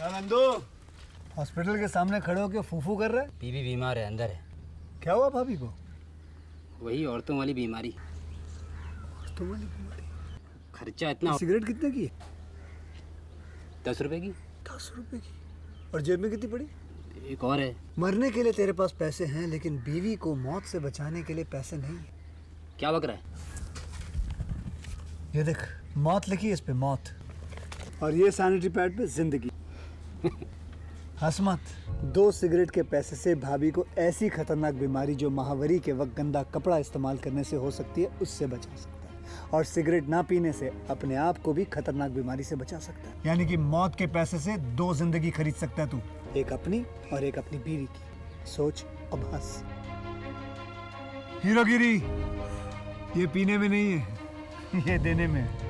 Nandu, hospital के सामने खड़े होकर फूफू कर रहे? बीबी बीमार है, अंदर है। क्या हुआ भाभी को? वही औरतों वाली बीमारी। औरतों वाली बीमारी? खर्चा इतना। सिगरेट कितने की? 10 रुपए की। 10 रुपए की? और जेब में कितनी पड़ी? एक और है। मरने के लिए तेरे पास पैसे हैं, लेकिन बीवी को मौत से बचाने के लिए पैसे नहीं है। क्या बक रहा है? ये देख, मौत लिखी है इस पे, मौत। और ये सैनिटरी पैड पे जिंदगी। हंस मत। 2 सिगरेट के पैसे से भाभी को ऐसी खतरनाक बीमारी जो महावरी के वक्त गंदा कपड़ा इस्तेमाल करने से हो सकती है, उससे बचा सकता है। और सिगरेट ना पीने से अपने आप को भी खतरनाक बीमारी से बचा सकता है। यानी कि मौत के पैसे से 2 जिंदगी खरीद सकता है तू, एक अपनी और एक अपनी बीवी की। सोच अब हंस। हीरोगिरी ये पीने में नहीं है, ये देने में है।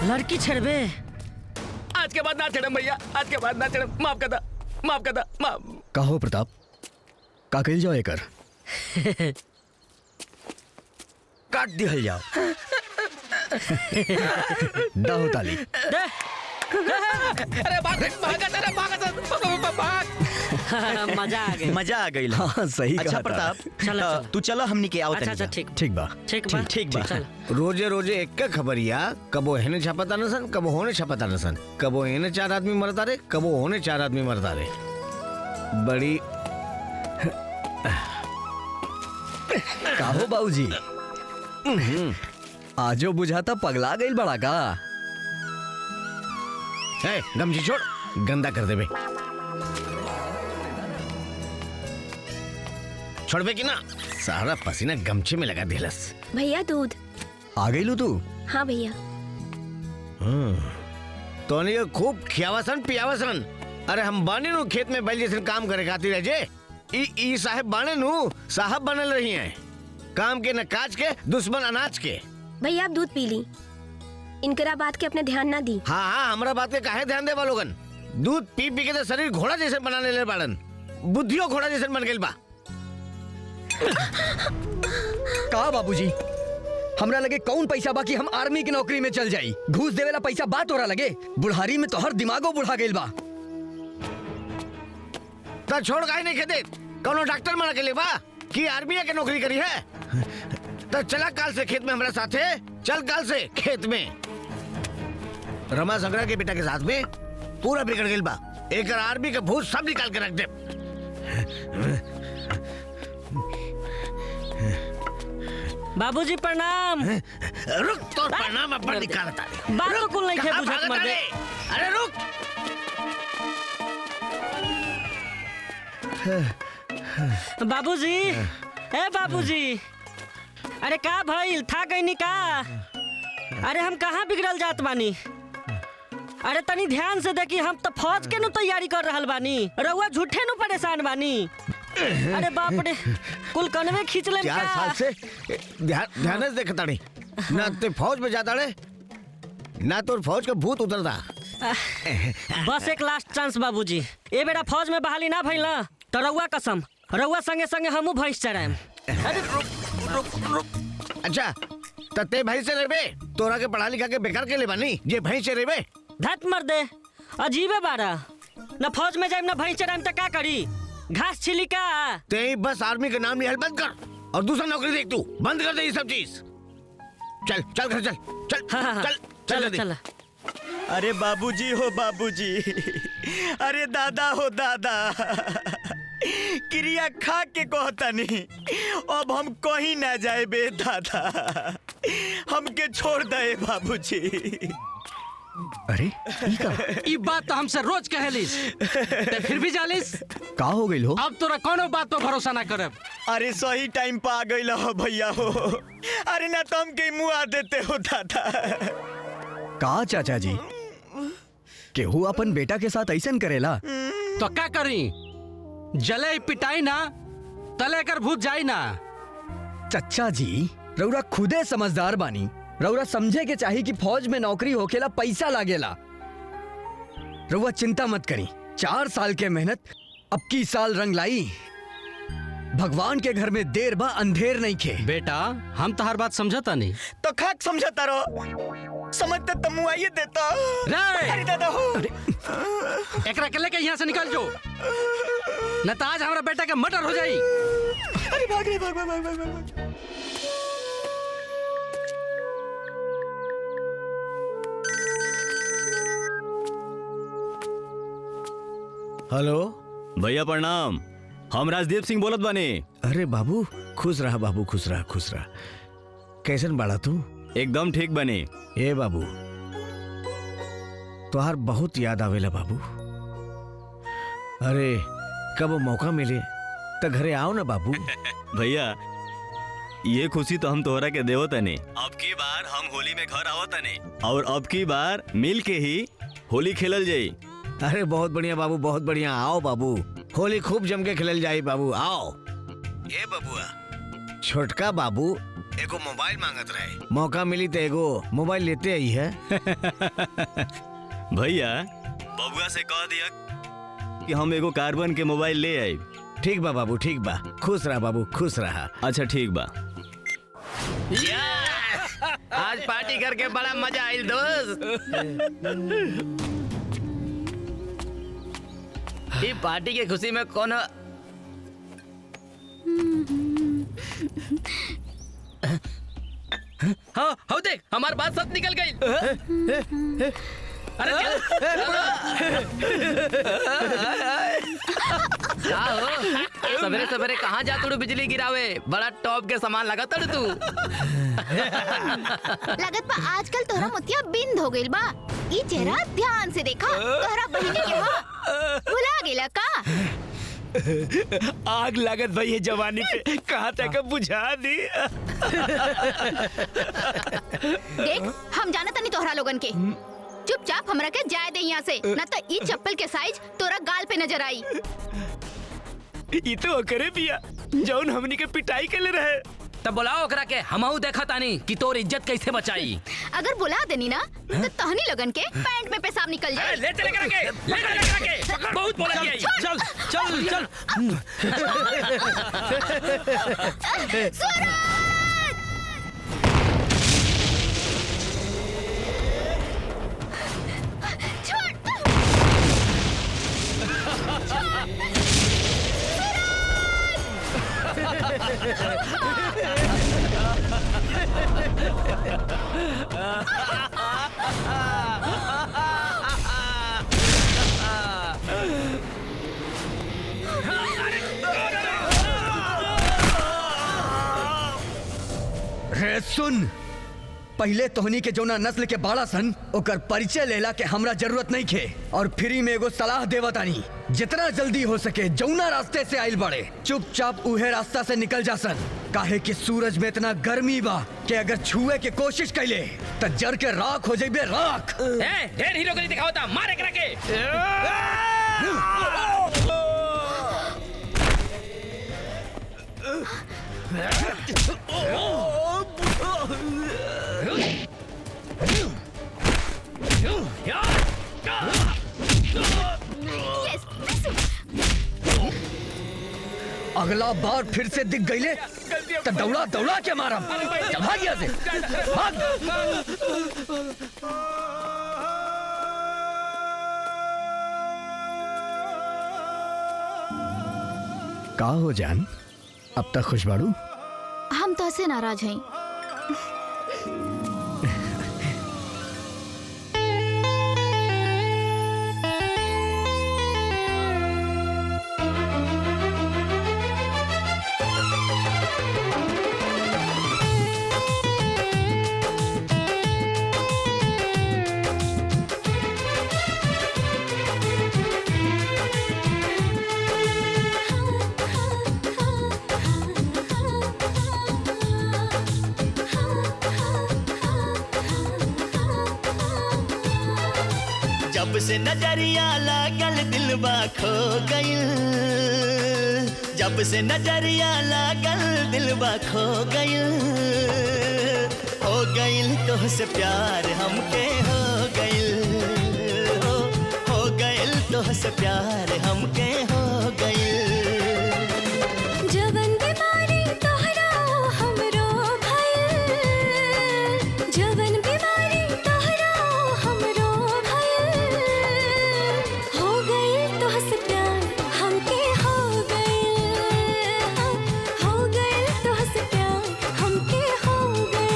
लड़की छेड़बे। आज के बाद ना छेड़म भैया, आज के बाद ना छेड़म। माफ कर दा, माफ कर दा, माफ। कहो प्रताप, का कइल जाओ एकर? काट दिहल जाओ। दाहो ताली। दे। अरे भाग, भाग। मजा आ गई। मजा आ गई। हाँ सही अच्छा कहा था। प्रताप, चलो, चलो। तू चलो हमनी के आओ। अच्छा ठीक ठीक बा। ठीक बा ठीक बा। चल। रोजे रोजे एक का खबरिया, कबो हेने छपता न सन, कबो होने छपता न सन, कबो हेने 4 आदमी मरता रे, कबो होने 4 आदमी मरता रे। बड़ी काहो बाबूजी, आजो बुझाता पगला गइल बड़ा का? है गमछी छोड़, गंदा कर देबे। छोड़बे कि ना? सारा पसीना गमछे में लगा दिलस। भैया दूध। आ गइलू तू? हाँ भैया। तो ये खूब खियावसन पियावसन। अरे हम बाने नु खेत में बैल जैसे काम करे खातिर जे। ई साहब बाने नु साहब बनल रही हैं। काम के न काज के, दुश्मन अनाज के। भैया आप दूध पी ली। इनकरा बात के अपने ध्यान ना दी। हाँ हाँ, हमरा बात के काहे ध्यान दे लोगन। दूध पी पी के तो शरीर घोड़ा जैसे बनाने ले बाड़न। बुद्धियो घोड़ा जैसे बन गइल बा। का बाबूजी, हमरा लगे कौन पैसा बाकी हम आर्मी की नौकरी में चल जाई? घूस देवेला पैसा बात हो रहा लगे? बुढ़ारी में तो हर दिमागो बुढ़ा गइल बा। तो छोड़ काहे नहीं खेते? कौनो डॉक्टर मना के ले बा कि आर्मी के नौकरी करी है? तो चला काल से खेत में हमारे साथ है। चल काल से खेत में। रमा संग्रह के बेटा के साथ में पूरा बिगड़ गइल बा। एक आर्मी का भूत सब निकाल के रख दे। बाबूजी प्रणाम। रुक, तो प्रणाम अपन निकालता है। बात तो कुल नहीं खे कहाँ बुझत भागता मर्दे। रे? अरे रुक। बाबूजी, ए बाबूजी, अरे का भइल? था गई का? अरे हम कहाँ बिगड़ल जात बानी? अरे तनी ध्यान से देखी, हम तो फौज के नु तैयारी कर रहल बानी। रउआ झूठे नु परेशान बानी। अरे बाप रे, कुल कनवे खींच ले 4 साल से ध्यान से देखता नहीं ना। ते फौज में जाता रे ना, तो फौज का भूत उतरता। बस एक लास्ट चांस बाबूजी। ए बेरा फौज में बहाली ना भइल ना तो रउआ कसम, रउआ संगे संगे हमू भैंस चराएम। अरे अच्छा तो ते भाई से रेबे, तोरा के पढ़ा लिखा के बेकार के ले बानी जे भैंस से रेबे। धत मर दे, अजीबे बारा। ना फौज में जाइम ना भैंस चराएम तो का करी? घास छिली का? ते ही बस आर्मी का नाम निहल बंद कर और दूसरा नौकरी देख। तू बंद कर दे ये सब चीज। चल चल घर चल चल हाँ, चल चल चल जल्दी। चल। अरे बाबूजी हो बाबूजी, अरे दादा हो दादा, क्रिया खा के कहता नहीं। अब हम कहीं ना जाए बे दादा, हमके छोड़ दे बाबूजी। अरे ई बात तो हमसे रोज कहलिस, ते फिर भी जालिस। का हो गइल हो? अब तोरा कोनो बात पर भरोसा ना करब। अरे सही टाइम पे आ गई हो भैया हो। अरे ना तो हमके मुँह आ देते हो दादा। का चाचा जी, केहू अपन बेटा के साथ ऐसन करेला? तो क्या करी? जले पिटाई ना तले कर भूत जाई ना। चच्चा जी, रउरा खुदे समझदार बानी। रउरा समझे के चाहिए कि फौज में नौकरी होखेला पैसा लागेला। रउआ चिंता मत करी, 4 साल के मेहनत अब की साल रंग लाई। भगवान के घर में देर बा अंधेर नहीं खे। बेटा हम तहार बात समझता नहीं। तो खाक समझता रहो, समझते तमु आइए देता। अरे दादा हो, एकरा के लेके यहाँ से निकल जो, न तो आज हमारा बेटा के मर्डर हो जाई। अरे भाग रे, भाग भाग भाग भाग भाग। हेलो भैया प्रणाम, हम राजदीप सिंह बोलत बानी। अरे बाबू खुश रहा बाबू, खुश रहा खुश रहा। कैसन बाड़ा तू? एकदम ठीक बनी। ए बाबू तोहार बहुत याद आवेला बाबू। अरे कब मौका मिले तो घरे आओ ना बाबू। भैया ये खुशी तो हम तोहरा के देवो तनी। अब की बार हम होली में घर आवत तनी और अब की बार मिल के ही होली खेलल जाई। अरे बहुत बढ़िया बाबू, बहुत बढ़िया। आओ बाबू, होली खूब जम के खेलल जाई बाबू, आओ। ए बबुआ, छोटका बाबू एगो मोबाइल मांगत रहे, मौका मिली तो एगो मोबाइल लेते आई है। भैया बबुआ से कह दिया कि हम एगो कार्बन के मोबाइल ले आई। ठीक बा बाबू, ठीक बा। खुश रहा बाबू, खुश रहा। अच्छा ठीक बा। आज पार्टी करके बड़ा मजा आइल दोस्त। ये पार्टी के खुशी में कौन हाँ हो देख हमारी बात सब निकल गई। अरे क्या हो सवेरे सवेरे कहाँ जा तू बिजली गिरावे? बड़ा टॉप के सामान लगा तड़ तू। लगत बा आजकल तोहरा मोतिया बिंद हो गइल बा। ई चेहरा ध्यान से देखा, तोहरा बहिनी के हा भुला गेला का? आग लागत भाई ये जवानी पे, कहाँ तक बुझा दी। देख हम जानत नहीं तोहरा लोगन के, चुपचाप हमरा के जाए दे यहाँ से, न तो ई चप्पल के साइज तोरा गाल पे नजर आई। ये तो करे पिया जौन हमनी के पिटाई के ले रहे। तब बुलाओ ओकरा के, हमहू देखा तानी कि तोर इज्जत कैसे बचाई। अगर बुला देनी ना तो तहनी लगन के पैंट में पेशाब निकल जाए। ले चले करा के, ले चले करा के। बहुत बोला किया। चल चल चल। रे सुन, पहले तोहनी के जौना नस्ल के बाड़ा सन ओकर परिचय लेला के हमरा जरूरत नहीं खे। और फ्री में एगो सलाह देवतानी, जितना जल्दी हो सके जौना रास्ते से आइल बड़े चुपचाप उहे रास्ता से निकल जा सन। काहे कि सूरज में इतना गर्मी बा कि अगर छुए के कोशिश कैले तो जर के राख हो जाइबे राख। ढेर हीरो गरी दिखाओ ता, मारे करा के। अगला बार फिर से दिख गईले तो दौड़ा दौड़ा के मारा। चल भाग यहाँ से, भाग। का हो जान, अब तक खुश बाड़ू? हम तो ऐसे नाराज हैं। जब से नजरिया लागल दिलबा खो गइल, जब से नजरिया लागल दिलबा खो गइल, हो गइल तोहसे प्यार हमके हो गइल तोहसे प्यार हमके हो गइल। जवन बीमारी तोहरा हमरो भइल, जवन बीमारी तोहरा हमरो भइल, हो गइल तोहसे प्यार हमके हो गइल, हो गइल तोहसे प्यार हमके हो गइल।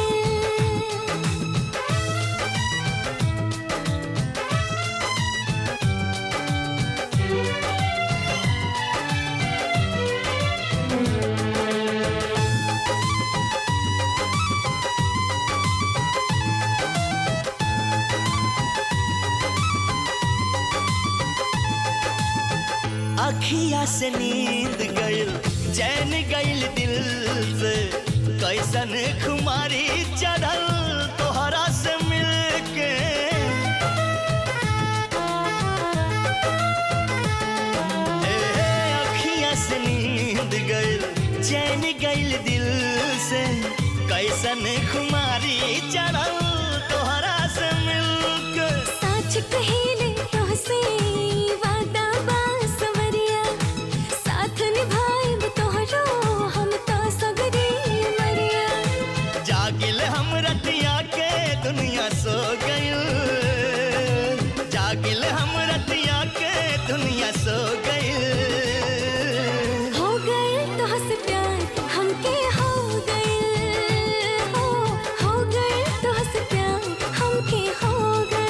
अखिया से नींद गइल चैन गइल दिल से, कैसन खुमारी चढ़ल तोहरा से मिलके। अखिया से नींद गइल चैन गइल दिल से, कैसन खुमारी चढ़ल तोहरा से मिलके। सच कहिले तोहसे वादा बा सवरिया, साथ निभाइब तोहरो हम तो सगरी मरिया। जागिल हम रतिया के दुनिया सो गइल, जागिल हम रतिया के दुनिया सो गइल। हो गइल तोहसे प्यार हमके हो गइल, हो गइल तोहसे प्यार हमके हो गइल।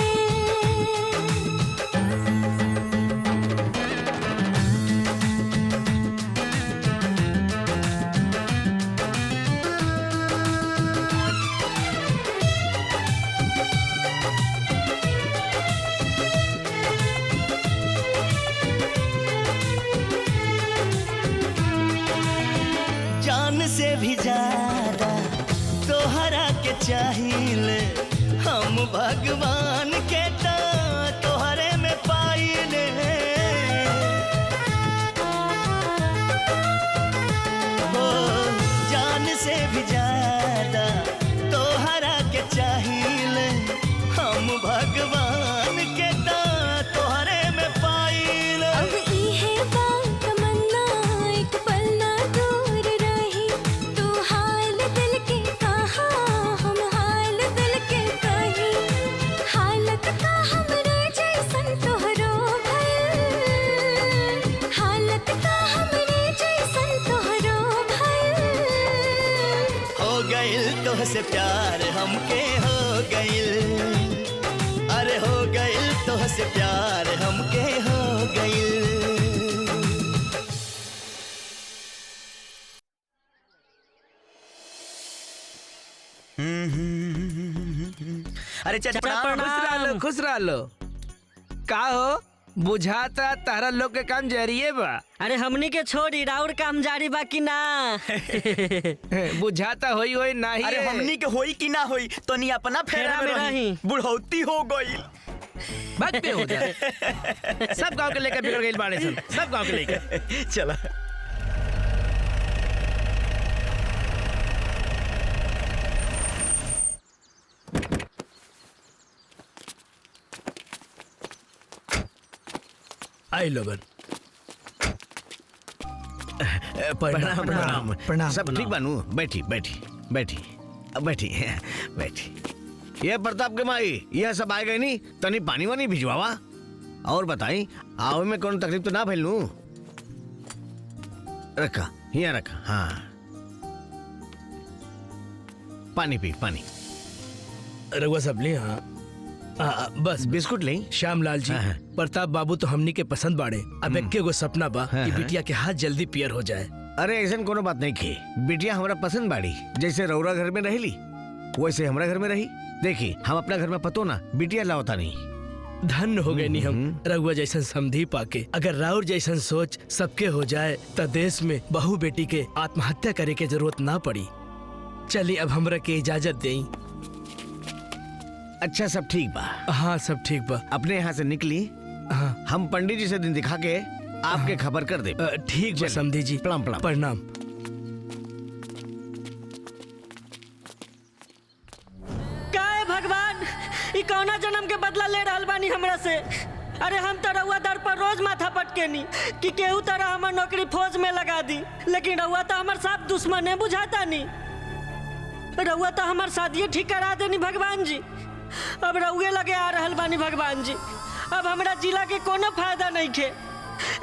जान से भी ज्यादा तोहरा के चाहिए, हम भगवान के तो तोहरे में पाइले। हो जान से भी ज्यादा तोहरा के चाहिए, हम भगवान के तो तोहरे में पाइले। अब इहे बात तमन्ना एक पल ना दूर रही, तू हाल दिल के कहा हम हाल दिल के कही। हालत का हमरे जैसन तोहरो भइल, हालत का हमरे जैसन तोहरो भइल। हो गइल तोहसे प्यार हमके हो गइल, अरे हो गइल तोहसे प्यार हमके हो गइल। अरे चाचा प्रणाम। खुश रह लो। का हो बुझाता तारा लोग के काम जरिए बा। अरे हमनी के छोड़ी राउर काम जारी बा कि ना? बुझाता होई होई नाही। अरे हमनी के होई कि ना होई तनी अपना फेरा में रही, बुढ़ौती हो गई। भक्ति हो जाए। सब गांव के लेकर बिगड़ गई बाड़े सन, सब गांव के लेकर। चला आई लोगन प्रणाम प्रणाम प्रणाम। सब ठीक बानू? बैठी बैठी बैठी बैठी बैठी। ये प्रताप के माई यह सब आए गए नहीं, तनी पानी वानी भिजवावा। और बताई आवे में कौन तकलीफ तो ना भइल नू? रखा यहाँ रखा। हाँ पानी पी पानी। रघुआ सब ले। हाँ बस बिस्कुट ले। श्यामलाल जी, प्रताप बाबू तो हमनी के पसंद बाड़े। अब एक्के गो सपना बा कि बिटिया के हाथ जल्दी पियर हो जाए। अरे ऐसा कोनो बात नहीं की, बिटिया हमारा पसंद बाड़ी। जैसे रौरा घर में रही वैसे हमारा घर में रही। देखी हम अपना घर में पतो ना बिटिया लाओता नहीं। धन्य हो गए नहीं हम रघुआ जैसन समधी पाके। अगर राउर जैसन सोच सबके हो जाए तो देश में बहू बेटी के आत्महत्या करे के जरूरत ना पड़ी। चलिए अब हमरा के इजाजत देई। अच्छा सब ठीक बा? हाँ सब ठीक बा। अपने यहाँ से निकली। हाँ हम पंडित जी से दिन दिखा के आपके खबर कर दे। ठीक बा समधी जी। प्रणाम प्रणाम प्रणाम। ले रहल बानी हमरा से। अरे हम तो रउआ दर पर रोज माथा पटकेनी कि केहू तरह हमार नौकरी फौज में लगा दी, लेकिन रउआ तो हमार साफ दुश्मन है, बुझाता नहीं। रउआ तो हमार शादी ठीक करा देनी भगवान जी। अब रउए लगे आ रहल बानी भगवान जी। अब हमरा जिला के कोनो फायदा नहीं खे।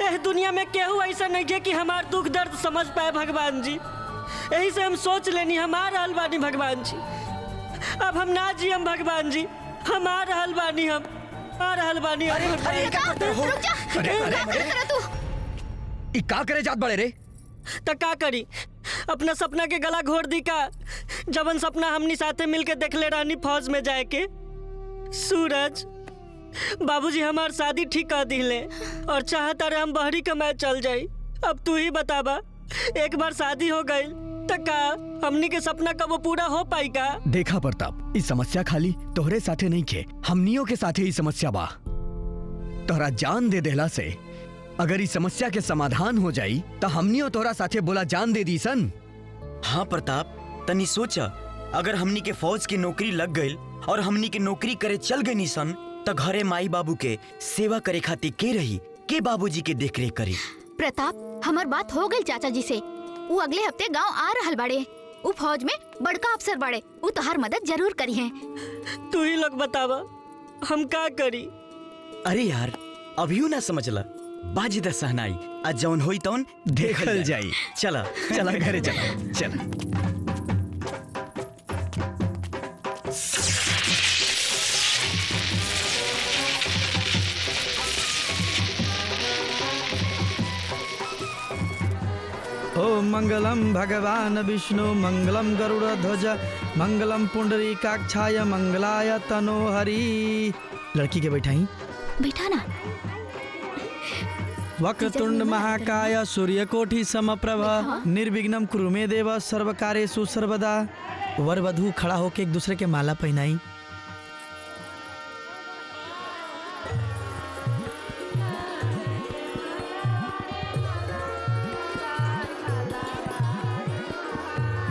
एह दुनिया में केहू ऐसा नहीं खे कि हमार दुख दर्द समझ पाए भगवान जी। यही से हम सोच लेनी हम आ रहल बानी भगवान जी। अब हम ना जियम भगवान जी, हम आ रहल बानी, हम आ रहल बानी। अरे रुक जा, तू ई का करे जात बड़े रे? त का करी, अपना सपना के गला घोट दी का। जबन सपना हमनी साथे मिलके देखले रहनी फौज में जाए के। सूरज बाबूजी हमार शादी ठीक कर दिले और चाहता रहे हम बहरी कमाए चल जाई। अब तू ही बताबा, एक बार शादी हो गई तो का हमनी के सपना कब वो पूरा हो पाई का? देखा प्रताप, इस समस्या खाली तोहरे साथे नहीं खे, हमनियों के साथे ही समस्या बा। तोहरा जान दे देला से अगर इस समस्या के समाधान हो जाई तो हमनियों तोहरा साथे बोला जान दे दी सन। हाँ प्रताप, तनी सोचा, अगर हमनी के फौज की नौकरी लग गई और हमनी के नौकरी करे चल गई निसन तो घरे माई बाबू के सेवा करे खातिर के रही, के बाबूजी के देख रेख करी। प्रताप हमार बात हो गई चाचा जी से। वो अगले हफ्ते गांव आ रहल बाड़े। वो फौज में बड़का अफसर बाड़े, वो तोहार मदद जरूर करी है। तू ही लोग बतावा हम का करी? अरे यार अभियो ना समझला, बाजी द सहनाई, आज जौन होई तौन देखल जाई। चला चला घरे चला चला। ओम मंगलम भगवान विष्णु मंगलम गरुड़ध्वज मंगलम पुंडरीकाक्षाय मंगलाय तनोहरि। लड़की के बैठाई बैठा ना। वक्रतुंड महाकाय सूर्यकोटि समप्रभ निर्विघ्नं कुरु मे देव सर्वकार्येषु सर्वदा। वर वधू खड़ा होके एक दूसरे के माला पहनाई।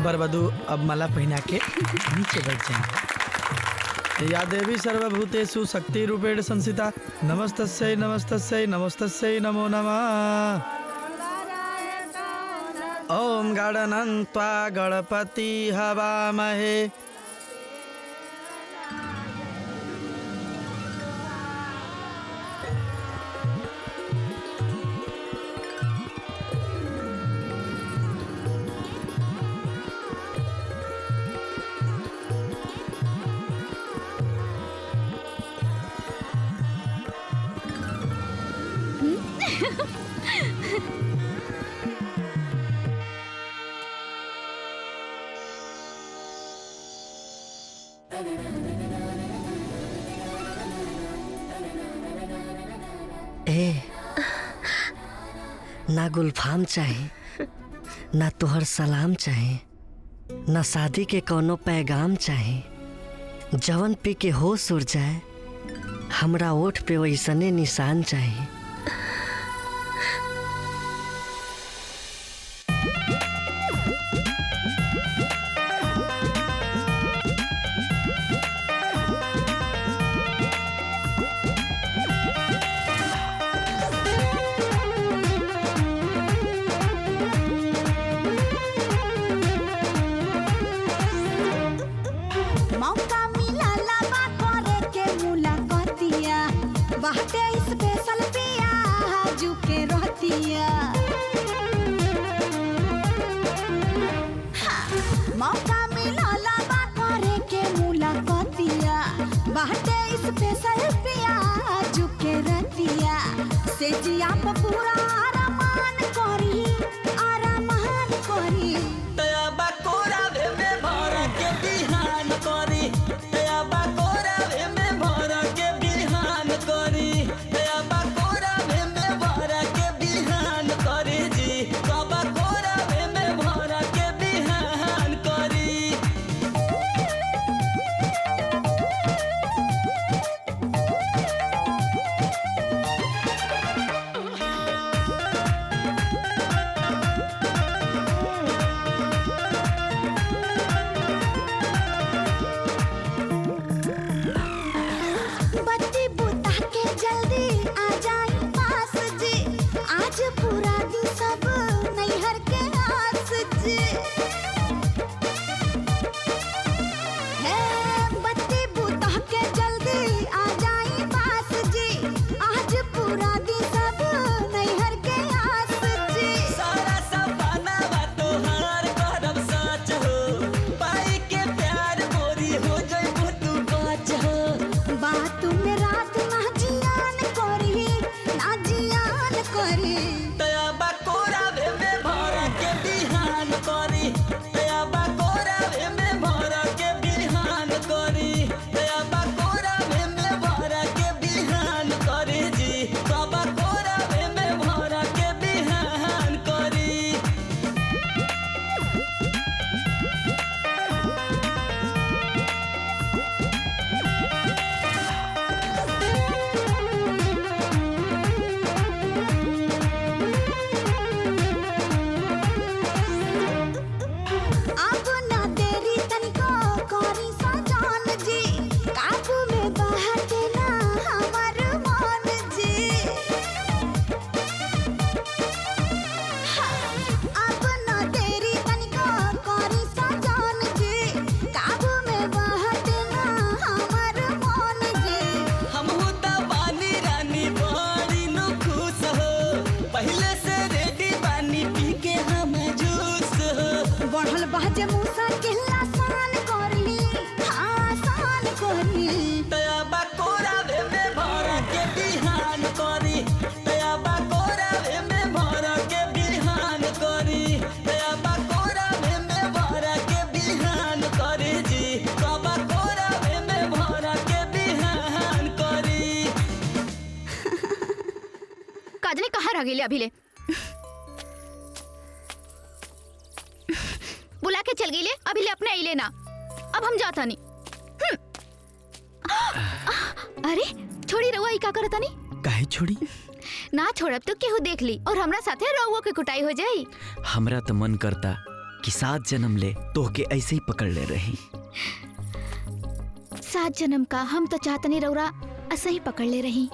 वर वधू अब माला पहना के नीचे बैठ जाएंगे। या देवी सर्वभूतेषु शक्ति रूपेण संस्थिता नमस्तस्यै नमस्तस्यै नमस्तस्यै नमो नमः। ओम गणनन्त्वा गणपति हवामहे। ना गुलफाम चाहे, ना तोहर सलाम चाहे, ना शादी के कोनो पैगाम चाहे। जवन पी के होश उड़ जाए, हमरा ओठ पे वैसने निशान चाहे। सब नैहर के आस जी है बत्ती बूता के जल्दी आ जाई पास जी आज पूरा दिन सब नैहर के आस जी सारा सपना बा तोहार करब सच हो पाई के प्यार मोरी हो जइबू तू बाच हो बात में रात ना जियान करी ना जियान करी तया बकोरा में भर के बिहान करी तया बकोरा में भर के बिहान करी तया बकोरा में भर के बिहान करी जी बकोरा में भर के बिहान करी अब ना देरी तनिको करी सजान जी काबू में बहते ना हमर मन जी अब ना देरी तनिको करी सजान जी काबू में बहते ना हमर मन जी हमहू त बानी रानी बड़ी नु खुश हो पहले से रेडी बानी पी के हम जूस हो बढ़ल बहजे मूसा किल्ला सान करली हाँ सान करली तया बकोरा में भर के बिहान करी तया बकोरा में भर के बिहान करी तया बकोरा में भर के बिहान करी जी बकोरा में भर के बिहान करी काजनी कहाँ रह गेली अभिले बुला के चल गई अभिले अपने अइले ना अब हम जाता नहीं अरे छोड़ी रहुआ ई का करता नहीं काहे छोड़ी? ना छोड़ब तो केहू देख ली और हमरा साथे रहुआ के कुटाई हो जाई हमरा तो मन करता कि 7 जन्म ले तोहके ऐसे ही पकड़ ले रही 7 जन्म का हम तो चाहते नहीं रहुआ ऐसे ही पकड़ ले रही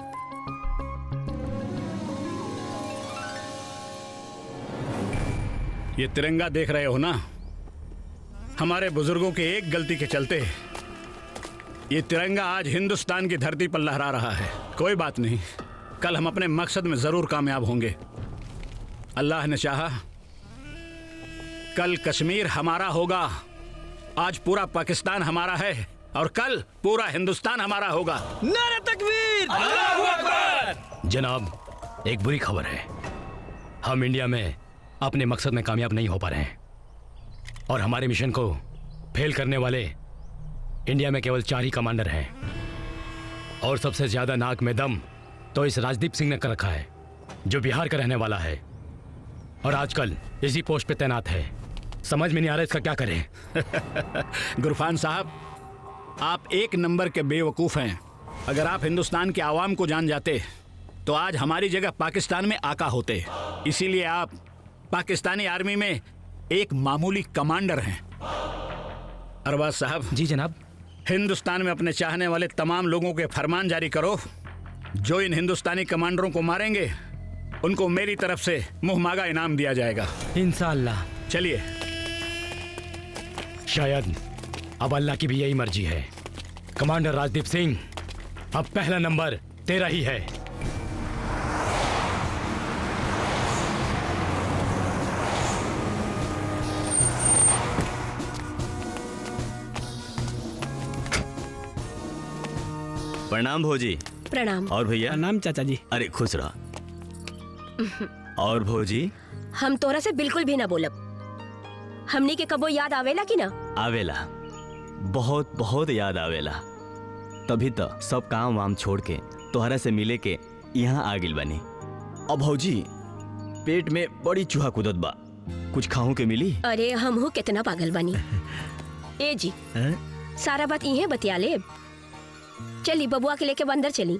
ये तिरंगा देख रहे हो ना हमारे बुजुर्गों के एक गलती के चलते ये तिरंगा आज हिंदुस्तान की धरती पर लहरा रहा है। कोई बात नहीं, कल हम अपने मकसद में जरूर कामयाब होंगे। अल्लाह ने चाहा कल कश्मीर हमारा होगा, आज पूरा पाकिस्तान हमारा है और कल पूरा हिंदुस्तान हमारा होगा। नारे तकबीर! अल्लाहू अकबर! जनाब, एक बुरी खबर है। हम इंडिया में अपने मकसद में कामयाब नहीं हो पा रहे हैं और हमारे मिशन को फेल करने वाले इंडिया में केवल 4 ही कमांडर हैं और सबसे ज्यादा नाक में दम तो इस राजदीप सिंह ने कर रखा है जो बिहार का रहने वाला है और आजकल इसी पोस्ट पे तैनात है। समझ में नहीं आ रहा इसका क्या करें। गुरफान साहब, आप एक नंबर के बेवकूफ़ हैं। अगर आप हिंदुस्तान के आवाम को जान जाते तो आज हमारी जगह पाकिस्तान में आका होते। इसीलिए आप पाकिस्तानी आर्मी में एक मामूली कमांडर हैं। अरबाज साहब। जी जनाब। हिंदुस्तान में अपने चाहने वाले तमाम लोगों के फरमान जारी करो। जो इन हिंदुस्तानी कमांडरों को मारेंगे उनको मेरी तरफ से मुहमागा इनाम दिया जाएगा इंशाअल्लाह। चलिए। शायद अब अल्लाह की भी यही मर्जी है। कमांडर राजदीप सिंह, अब पहला नंबर तेरा ही है। प्रणाम भौजी। प्रणाम। और भैया? प्रणाम चाचा जी। अरे खुश रहा। और भौजी? हम तोरा से बिल्कुल भी ना बोलब। हमनी के कबो याद आवेला कि ना? आवेला, बहुत बहुत याद आवेला। तभी तो सब काम वाम छोड़ के तोहरा से मिले के यहाँ आ गिल बनी। अब भौजी पेट में बड़ी चूहा कूदत बा, कुछ खाऊं के मिली? अरे हमहू कितना पागल बनी। ए जी सारा बात इहे बतिया ले। चली बबुआ के लेके अंदर चली।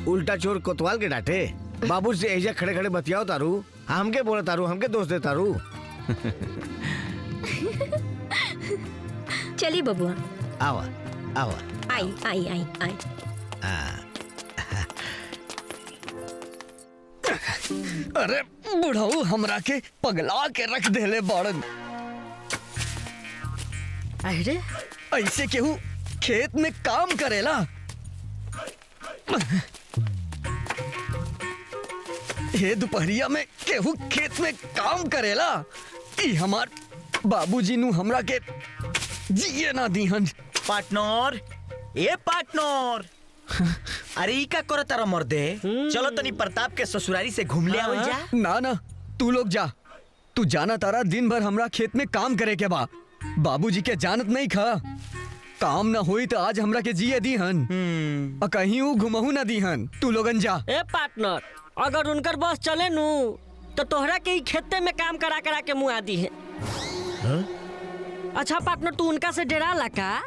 उल्टा चोर कोतवाल के डांटे। बाबू से ऐजा खड़े खड़े बतियाओ तारू, हमके बोला तारू, हमके दोस्त दे तारू। चली बबुआ। आवा आवा। आई आई आई आई। अरे बुढ़ऊ हमरा के पगला के रख देले बाड़न। अरे ऐसे केहू खेत में काम करेला? हे दोपहरिया में केहू खेत में काम करेला? ई हमार बाबूजी नु हमरा के जिए ना दीहन। पार्टनर, ए पार्टनर, अरे ई का करत तारा मर्दे? चलो तनी प्रताप के ससुरारी से घूम ले आवल जा। ना ना, तू लोग जा। तू जाना तारा दिन भर हमरा खेत में काम करे के बा। बाबूजी के जानत नहीं खा, काम ना होई तो आज हमरा के जिए दीहन और कहीं ऊ घुमहू ना दीहन। तू लोगन जा। ए पार्टनर, अगर उनकर बस चले नु तो तोहरा के ही खेते में काम करा करा के मुँह आदि है। अच्छा पार्टनर, तू उनका से डरा ला का?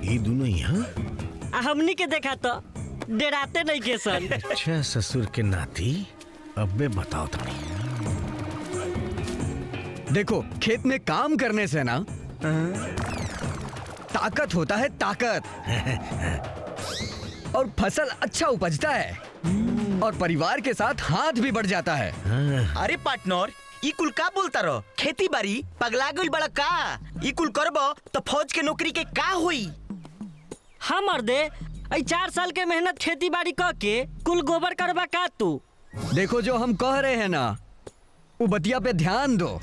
ये दोनों यहाँ हमनी के देखा तो डराते नहीं के सन। अच्छा ससुर के नाती, अब मैं बताओ ताड़ी। देखो, खेत में काम करने से ना ताकत होता है, ताकत। और फसल अच्छा उपजता है और परिवार के साथ हाथ भी बढ़ जाता है। अरे पार्टनर, ई कुल का बोलता रहो? खेती बाड़ी पगला गइल बड़ा का? ई कुल करबो तो फौज के नौकरी के का होई? हाँ मर्दे, 4 साल के मेहनत खेती बाड़ी क के कुल गोबर करबा का तू? देखो, जो हम कह रहे हैं ना, वो बतिया पे ध्यान दो।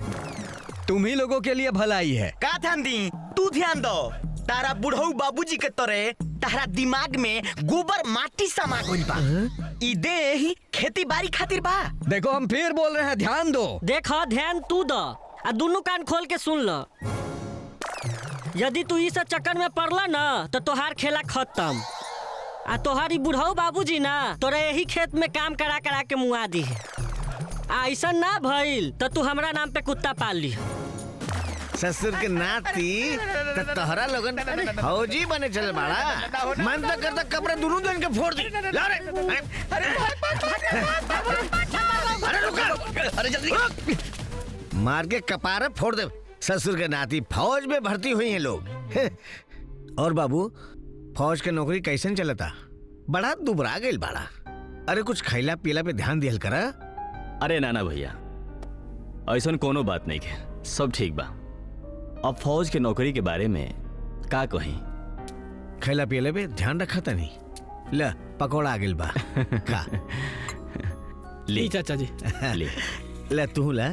तुम ही लोगों के लिए भलाई है। का ध्यान दी? तू ध्यान दो। तारा बुढ़ऊ बाबूजी के तरह तारा दिमाग में गोबर माटी समा गइल बा। ई देह खेती बाड़ी खातिर बा। देखो, हम फिर बोल रहे हैं, ध्यान दो। देखो, ध्यान तू दो आ दोनों कान खोल के सुन लो। यदि तू इस चक्कर में पड़ला ना तो तोहार खेला खत्म। आ तोहारी बुढ़ऊ बाबूजी ना तोरा यही खेत में काम करा करा के मुआ दी है। ऐसा ना भइल तो तू हमरा नाम पे कुत्ता पाल ली। ससुर के नाती तो तोहरा लोगन फौजी बने चल बाड़ा। मन तो करता कपड़ा दोनों दिन के फोड़ दी। ला रे। अरे रुका, अरे जल्दी मार के कपारे फोड़ दे। ससुर के नाती फौज में भर्ती हुई हैं लोग। और बाबू, फौज के नौकरी कैसन चलता? बड़ा दुबरा गइल बाड़ा। अरे कुछ खैला पीला पे ध्यान दियल करा। अरे नाना भैया, ऐसा कोनो बात नहीं है, सब ठीक बा। अब फौज के नौकरी के बारे में का कहीं? खैला पीला पे ध्यान रखा था नहीं। ल पकौड़ा आ गइल बा का? ले चाचा जी, ले ले तू ला।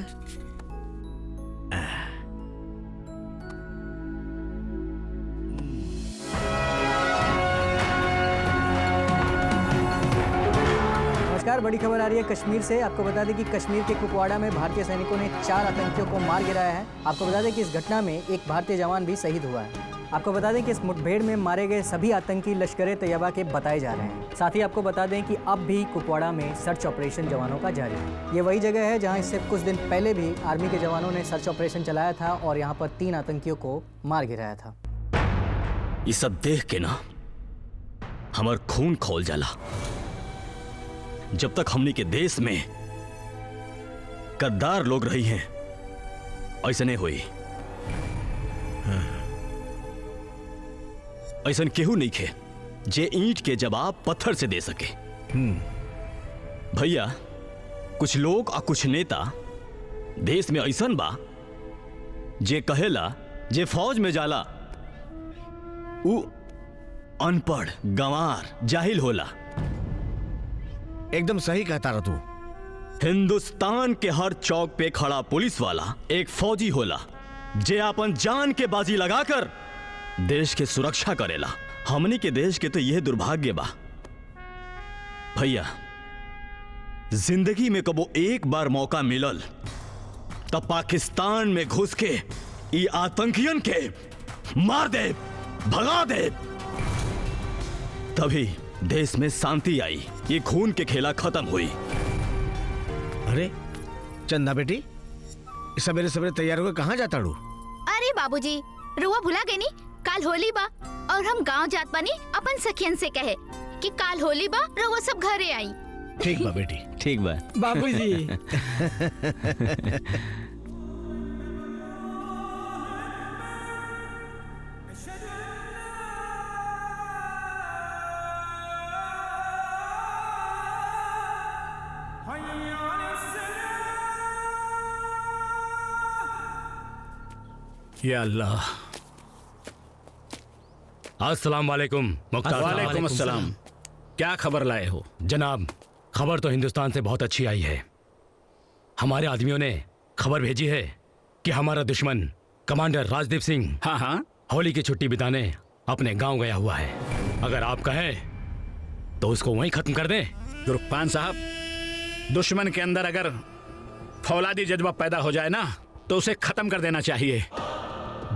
नमस्कार, बड़ी खबर आ रही है कश्मीर से। आपको बता दें कि कश्मीर के कुपवाड़ा में भारतीय सैनिकों ने 4 आतंकियों को मार गिराया है। आपको बता दें कि इस घटना में एक भारतीय जवान भी शहीद हुआ है। आपको बता दें कि इस मुठभेड़ में मारे गए सभी आतंकी लश्कर तैयबा के बताए जा रहे हैं। साथ ही आपको बता दें कि अब भी कुपवाड़ा में सर्च ऑपरेशन जवानों का जारी है। ये वही जगह है जहाँ इससे कुछ दिन पहले भी आर्मी के जवानों ने सर्च ऑपरेशन चलाया था और यहाँ पर 3 आतंकियों को मार गिराया था। ये सब देख के ना हमार खून खौल जाला। जब तक हमनी के देश में गद्दार लोग रही हैं, ऐसा नहीं हुई। ऐसा केहू नहीं खे जे ईंट के जवाब पत्थर से दे सके। भैया, कुछ लोग और कुछ नेता देश में ऐसा बा जे कहेला जे फौज में जाला उ अनपढ़, गंवार, जाहिल होला। एकदम सही कहता रहा तू। हिंदुस्तान के हर चौक पे खड़ा पुलिस वाला एक फौजी होला जे अपन जान के बाजी लगाकर देश के सुरक्षा करेला। हमनी के देश के तो यह दुर्भाग्य बा भैया, जिंदगी में कबो एक बार मौका मिलल तब पाकिस्तान में घुस के ये आतंकियन के मार दे, भगा दे, तभी देश में शांति आई, ये खून के खेला खत्म हुई। अरे चंदा बेटी, सवेरे सवेरे तैयार होकर कहाँ जाता हूँ? अरे बाबूजी, रुआ भुला गई नी, काल होली बा और हम गांव जात बानी अपन सखियन से कहे कि काल होली बा, रुआ सब घरे आई। ठीक बा बेटी, ठीक बा बाबूजी। या अल्लाह। अस्सलाम वालेकुम मुख्तार। वालेकुम अस्सलाम। क्या खबर लाए हो? जनाब, खबर तो हिंदुस्तान से बहुत अच्छी आई है। हमारे आदमियों ने खबर भेजी है कि हमारा दुश्मन कमांडर राजदीप सिंह हाँ होली की छुट्टी बिताने अपने गांव गया हुआ है। अगर आप कहें तो उसको वहीं खत्म कर दें। गुरपान साहब, दुश्मन के अंदर अगर फौलादी जज्बा पैदा हो जाए ना तो उसे खत्म कर देना चाहिए,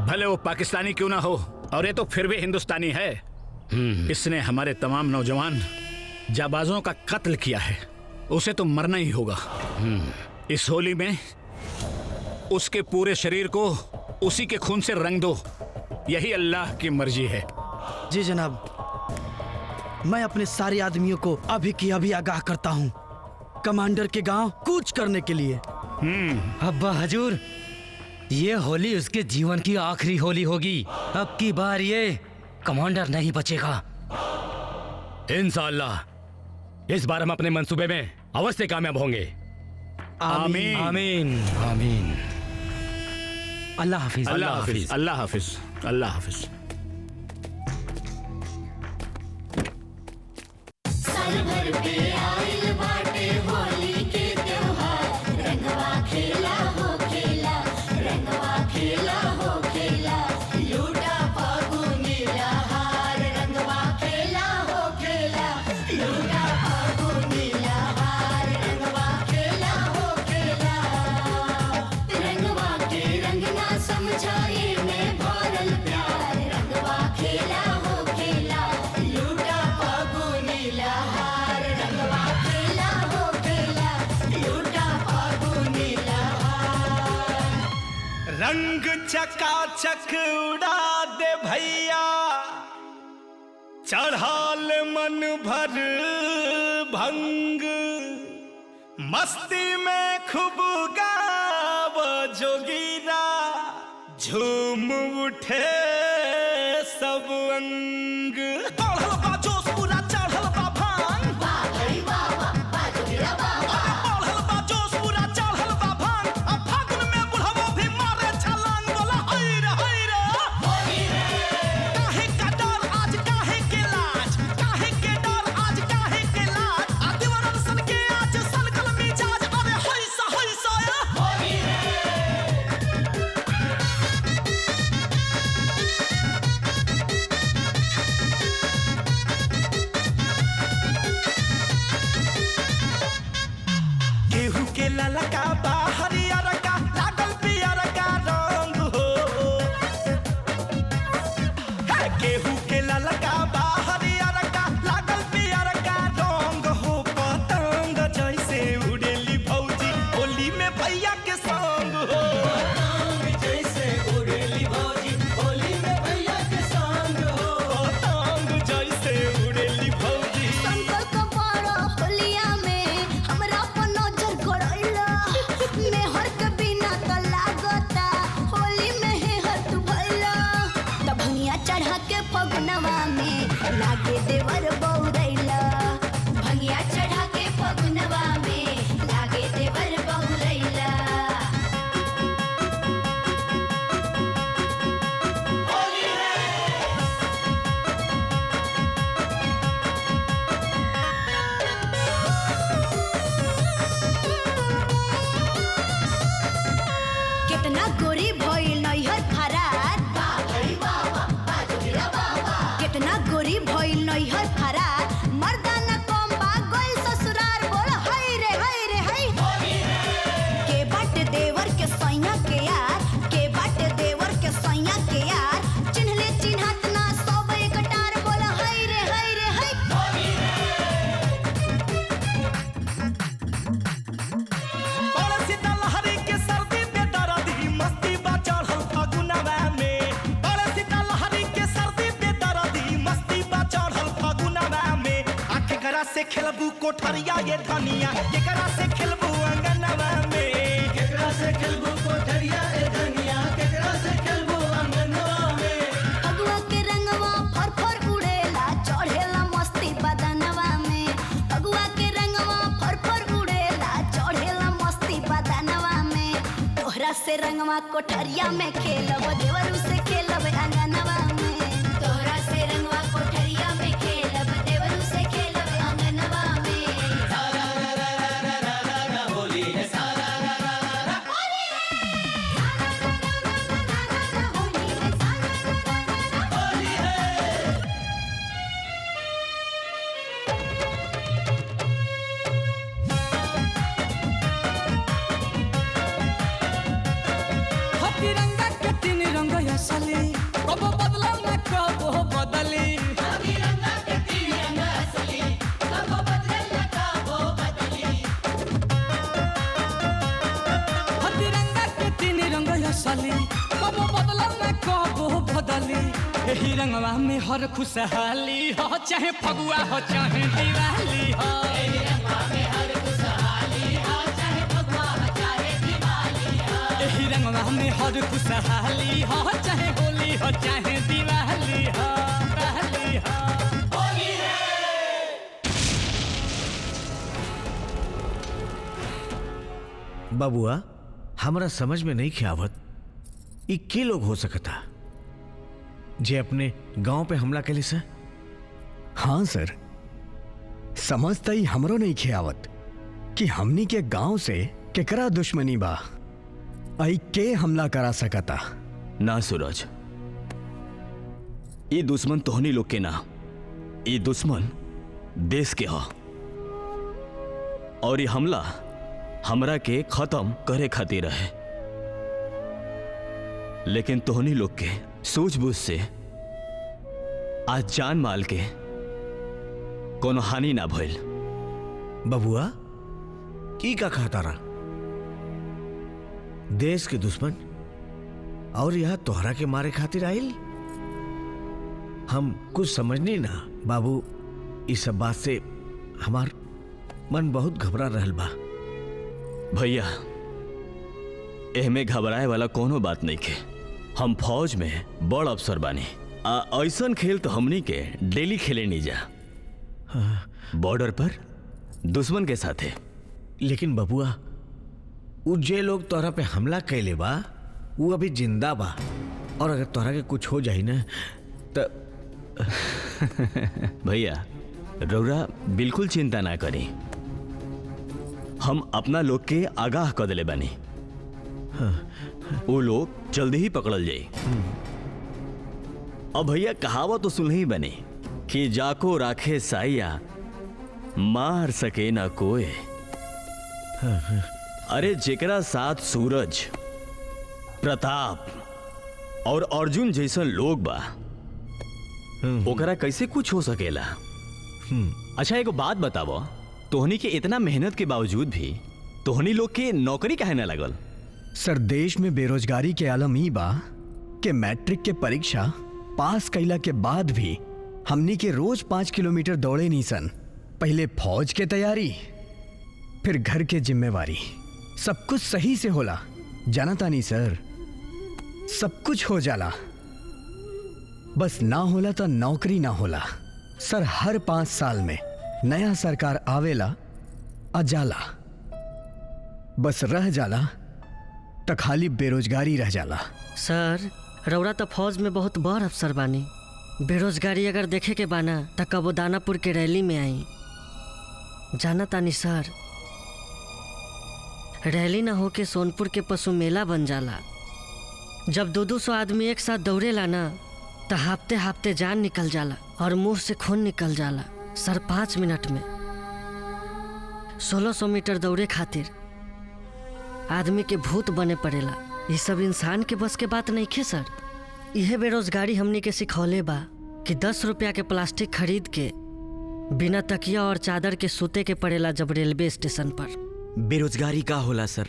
भले वो पाकिस्तानी क्यों ना हो। और ये तो फिर भी हिंदुस्तानी है। इसने हमारे तमाम नौजवान जाबाजों का कत्ल किया है, उसे तो मरना ही होगा। इस होली में उसके पूरे शरीर को उसी के खून से रंग दो, यही अल्लाह की मर्जी है। जी जनाब, मैं अपने सारे आदमियों को अभी की अभी आगाह करता हूँ कमांडर के गांव कूच करने के लिए। अब्बा हजूर, ये होली उसके जीवन की आखिरी होली होगी। अब की बार ये कमांडर नहीं बचेगा। इंशाअल्लाह इस बार हम अपने मंसूबे में अवश्य कामयाब होंगे। आमीन आमीन आमीन। अल्लाह हाफिज। अल्लाह हाफिज। अल्लाह हाफिज। अल्लाह हाफिज। साल भर पे आइल बाटे होली के त्योहार, रंगवा खेला हो खेला, रंगवा खेला हो खेला, लूटा फागुनी लहार, रंगवा खेला हो खेला, लूटा फागुनी लहार, रंगवा खेला हो खेला, रंगवा के रंग ना समझाए में भरल प्यार, रंगवा खेला हो खेला, लूटा फागुनी लहार, रंगवा खेला हो खेला, लूटा फागुनी लहार। रंग चकाचक उड़ा दे भैया, चढ़ाल मन भर भंग, मस्ती में खूब गाव जोगीरा, झूम उठे सब अंग। बढ़ल बा जोश पूरा, चढ़ल बा भांग, वाह भाई वाह वाह, वाह जोगिरा वाह वाह। बढ़ल बा जोश पूरा, चढ़ल बा भांग, अब फागुन में बुढ़वा भी मारे छलांग, बोला हई रे हई रे। होली रे, काहे का डर आज काहे के लाज, काहे के डर आज काहे के लाज, आदिवारन सन के आज सनकल मिजाज, अरे हई सा होली रे। केहू के ललका बा हरियर का, लागल पियर का रंग हो। हे केहू के ललका बा हरियर का, लागल पियर का रंग हो। पतंग जैसे उड़ेली भौजी होली में भैया के संग हो। पतंग जैसे उड़ेली भौजी होली में भैया के संग हो। पतंग जैसे उड़ेली भौजी। संकर कपाड़ा होलिया में हमरा पर नजर गड़ैला, मेहर के बिना त लागता होली में है हट भइला, त भंगिया चढ़ा के पगनवा में लागे देवर बौरैला, भंगिया चढ़ा के पगनवा में लागे देवर बौरैला। होली कितना गोरी भइल नैहर फरार, वाह भाई वाह वाह, वाह जोगिरा वाह वाह। कितना गोरी भइल नैहर फरार, मर्दाना कम बा गइल ससुरार, बोल हई रे हई रे हई। होली रे, के बाट देवर के सैया के यार, के बाट देवर के सैया के यार, चिन्हले चिन्हत ना सब एक टार, बोल हई रे हई रे हई। होली और सीता लहरी के सर्दी पे दर्दी, मस्ती बा चढ़ल फागुनवा में। और सीता लहरी के सर्दी पे दर्दी, मस्ती बा चढ़ल फागुनवा में। आ केकरा से खेलबू कोठरिया ये धनिया, केकरा से खेलबू अंगनवा में। केकरा से खेलबू कोठरिया ये धनिया, केकरा से खेलबू अंगनवा में। अगुआ के रंगवा फर फर उड़ेला, चढ़ेला मस्ती बदनवा में। अगुआ के रंगवा फर फर उड़ेला, चढ़ेला मस्ती बदनवा में। तोहरा से रंगवा कोठरिया में खेलब देवरू से खेलब अंगनवा में तोरा से रंगवा कोठरिया में खेलब देवरू से खेलब अंगनवा में सारा रा रा रा रा रा रा होली है सारा रा रा रा होली है होली है तिरंगा के तीन रंग असली कबो बदला न कबो बदली तिरंगा के तीन रंग असली कबो बदला न कबो बदली तिरंगा के तीन रंग असली कबो बदला न कबो बदली एही रंगवा में हर खुशहाली हो चाहे फगुआ हो चाहे दिवाली हो एही रंगवा में हर खुशहाली हो चाहे फगुआ हो चाहे दिवाली हो एही रंगवा में हर खुशहाली हो चाहे होली हो चाहे दिवाली हो दिवाली हो होली है बबुआ हमरा समझ में नहीं खियावत ई के लोग हो सकता जे अपने गांव पे हमला कैले से। हाँ सर, समझता ही हमरो नहीं खियावत कि हमनी के गांव से केकरा दुश्मनी बा, आई के हमला करा सकता। ना सूरज, ये दुश्मन तोहनी लोग के ना, ये दुश्मन देश के हो और ये हमला हमरा के खत्म करे खातिर है। लेकिन तोहनी लोग के सूझबूझ से आज जान माल के कोनो हानि ना भइल। बबुआ की का खाता रहा देश के दुश्मन और यह तोहरा के मारे खातिर आइल। हम कुछ समझनी ना बाबू, इस सब बात से हमार मन बहुत घबरा रहल बा। भैया एहमे घबराए वाला कोनो बात नहीं के। हम फौज में बड़ अफसर बानी। ऐसन खेल तो हमनी के डेली खेले नहीं जा। बॉर्डर पर दुश्मन के साथ है। लेकिन बबुआ उ जे लोग तोहरा पे हमला कैले बा वो अभी जिंदा बा, और अगर तोहरा के कुछ हो जाई ना तो भैया रौरा बिल्कुल चिंता ना करी, हम अपना लोग के आगाह कर दिले बानी। वो लोग जल्दी ही पकड़ल जाई। अब भैया कहावत तो सुन ही बनी कि जाको राखे साइया मार सके ना कोई। अरे जेकरा साथ सूरज, प्रताप और अर्जुन जैसन लोग बा ओकरा कैसे कुछ हो सकेला। अच्छा एगो बात बतावो, तोहनी के इतना मेहनत के बावजूद भी तोहनी लोग के नौकरी काहे ना लगल? सर देश में बेरोजगारी के आलम ई बा कि मैट्रिक के परीक्षा पास कैला के बाद भी हमनी के रोज 5 किलोमीटर दौड़े नहीं सन। पहले फौज के तैयारी, फिर घर के जिम्मेवारी, सब कुछ सही से होला। जाना तानी सर, सब कुछ हो जाला, बस ना होला तो नौकरी ना होला। सर हर 5 साल में नया सरकार आवेला आ जाला, बस रह जाला तो खाली बेरोजगारी रह जाला। सर रौरा तो फौज में बहुत बड़ अफसर बानी, बेरोजगारी अगर देखे के बाना तो कबो दानापुर के रैली में आई। जाना तानी सर, रैली ना होके सोनपुर के पशु मेला बन जाला। जब 200 आदमी एक साथ दौड़ेला ना तो हाफते हाफते जान निकल जाला और मुंह से खून निकल जाला। सर 5 मिनट में 1600 मीटर दौड़े खातिर आदमी के भूत बने पड़ेला। ये सब इंसान के बस के बात नहीं खे सर। यह बेरोजगारी हमनी के सिखौले बा कि 10 रुपया के प्लास्टिक खरीद के बिना तकिया और चादर के सूते के पड़ेला जब रेलवे स्टेशन पर। बेरोजगारी का होला सर,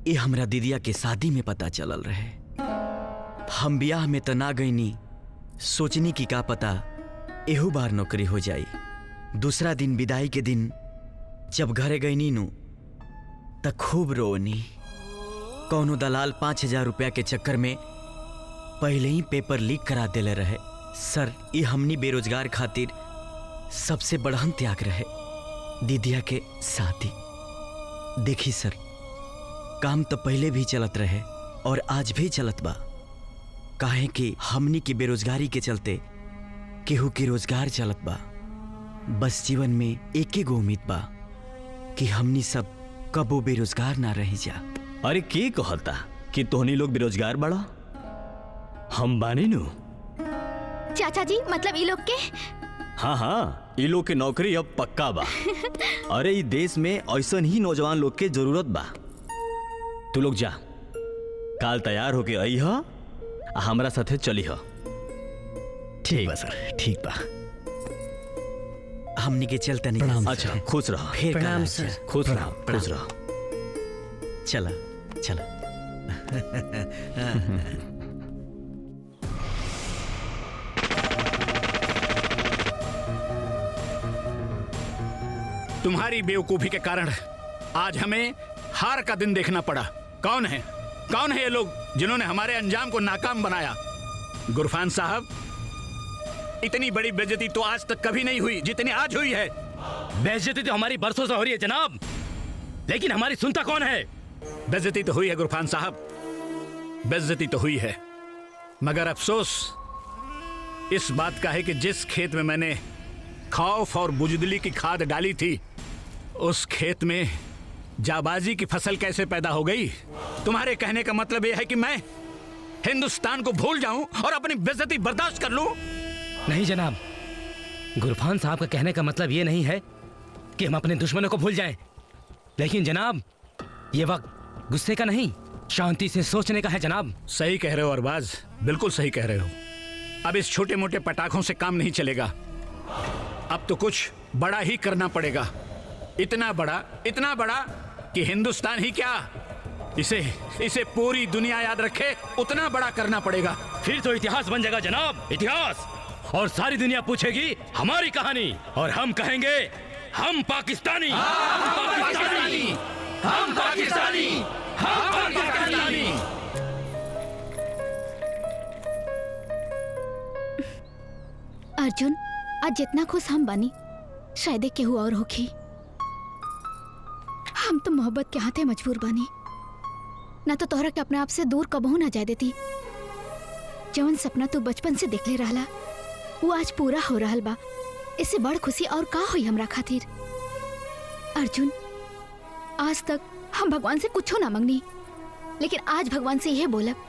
ये हमरा दीदिया के शादी में पता चलल रहे। हम ब्याह में तो ना गईनी, सोचनी कि का पता एहू बार नौकरी हो जाई। दूसरा दिन विदाई के दिन जब घरे गईनी नु त खूब रोनी। कौनो दलाल 5000 रुपया के चक्कर में पहले ही पेपर लीक करा देले रहे। सर ये हमनी बेरोजगार खातिर सबसे बड़हन त्याग रहे, दीदिया के शादी। देखी सर, काम तो पहले भी चलत रहे और आज भी चलत बा। काहे कि हमनी की बेरोजगारी के चलते केहू के रोजगार चलत बा। बस जीवन में एक गो उम्मीद बा कि हमनी सब कबो बेरोजगार ना रही जा। अरे के कहता कि तोहनी लोग बेरोजगार बड़ा? हम बानी नु। चाचा जी मतलब ई लोग के? हाँ हाँ, ई लोग के नौकरी अब पक्का बा। अरे ई देश में ऐसन ही नौजवान लोग के जरूरत बा। तू लोग जा, काल तैयार होके आई ह, हमरा साथे चली ह। ठीक बा सर, ठीक बा। हमनी के चलता नहीं। अच्छा, खुश रहो। फिर प्रणाम कल सर। आजा। खुश रहो, खुश रहो। चला चला। तुम्हारी बेवकूफी के कारण आज हमें हार का दिन देखना पड़ा। कौन है ये लोग जिन्होंने हमारे अंजाम को नाकाम बनाया? गुरफान साहब, इतनी बड़ी बेइज्जती तो आज तक कभी नहीं हुई जितनी आज हुई है। बेइज्जती तो हमारी बरसों से हो रही है जनाब, लेकिन हमारी सुनता कौन है? बेइज्जती तो हुई है गुरफान साहब, बेइज्जती तो हुई है, मगर अफसोस इस बात का है कि जिस खेत में मैंने खौफ और बुजदिली की खाद डाली थी, उस खेत में जाबाजी की फसल कैसे पैदा हो गई? तुम्हारे कहने का मतलब यह है कि मैं हिंदुस्तान को भूल जाऊं और अपनी बेइज्जती बर्दाश्त कर लूं? नहीं जनाब, गुरफान साहब का कहने का मतलब ये नहीं है कि हम अपने दुश्मनों को भूल जाएं। लेकिन जनाब, ये वक्त गुस्से का नहीं, शांति से सोचने का है जनाब। सही कह रहे हो अरबाज, बिल्कुल सही कह रहे हो। अब इस छोटे मोटे पटाखों से काम नहीं चलेगा। अब तो कुछ बड़ा ही करना पड़ेगा। इतना बड़ा कि हिंदुस्तान ही क्या, इसे पूरी दुनिया याद रखे, उतना बड़ा करना पड़ेगा। फिर तो इतिहास बन जाएगा जनाब, इतिहास। और सारी दुनिया पूछेगी हमारी कहानी, और हम कहेंगे हम पाकिस्तानी, हम पाकिस्तानी, हम पाकिस्तानी, हम पाकिस्तानी। अर्जुन, आज जितना खुश हम बनी शायद केहू और होखी। हम तो मोहब्बत के हाथे मजबूर बनी, ना तो तोहरा के अपने आप से दूर कबहू ना जाए देती। जवन सपना तू बचपन से देखले रहला वो आज पूरा हो रहल बा। इससे बड़ खुशी और का हुई हमरा खातिर? अर्जुन, आज तक हम भगवान से कुछो ना मंगनी, लेकिन आज भगवान से यह बोलब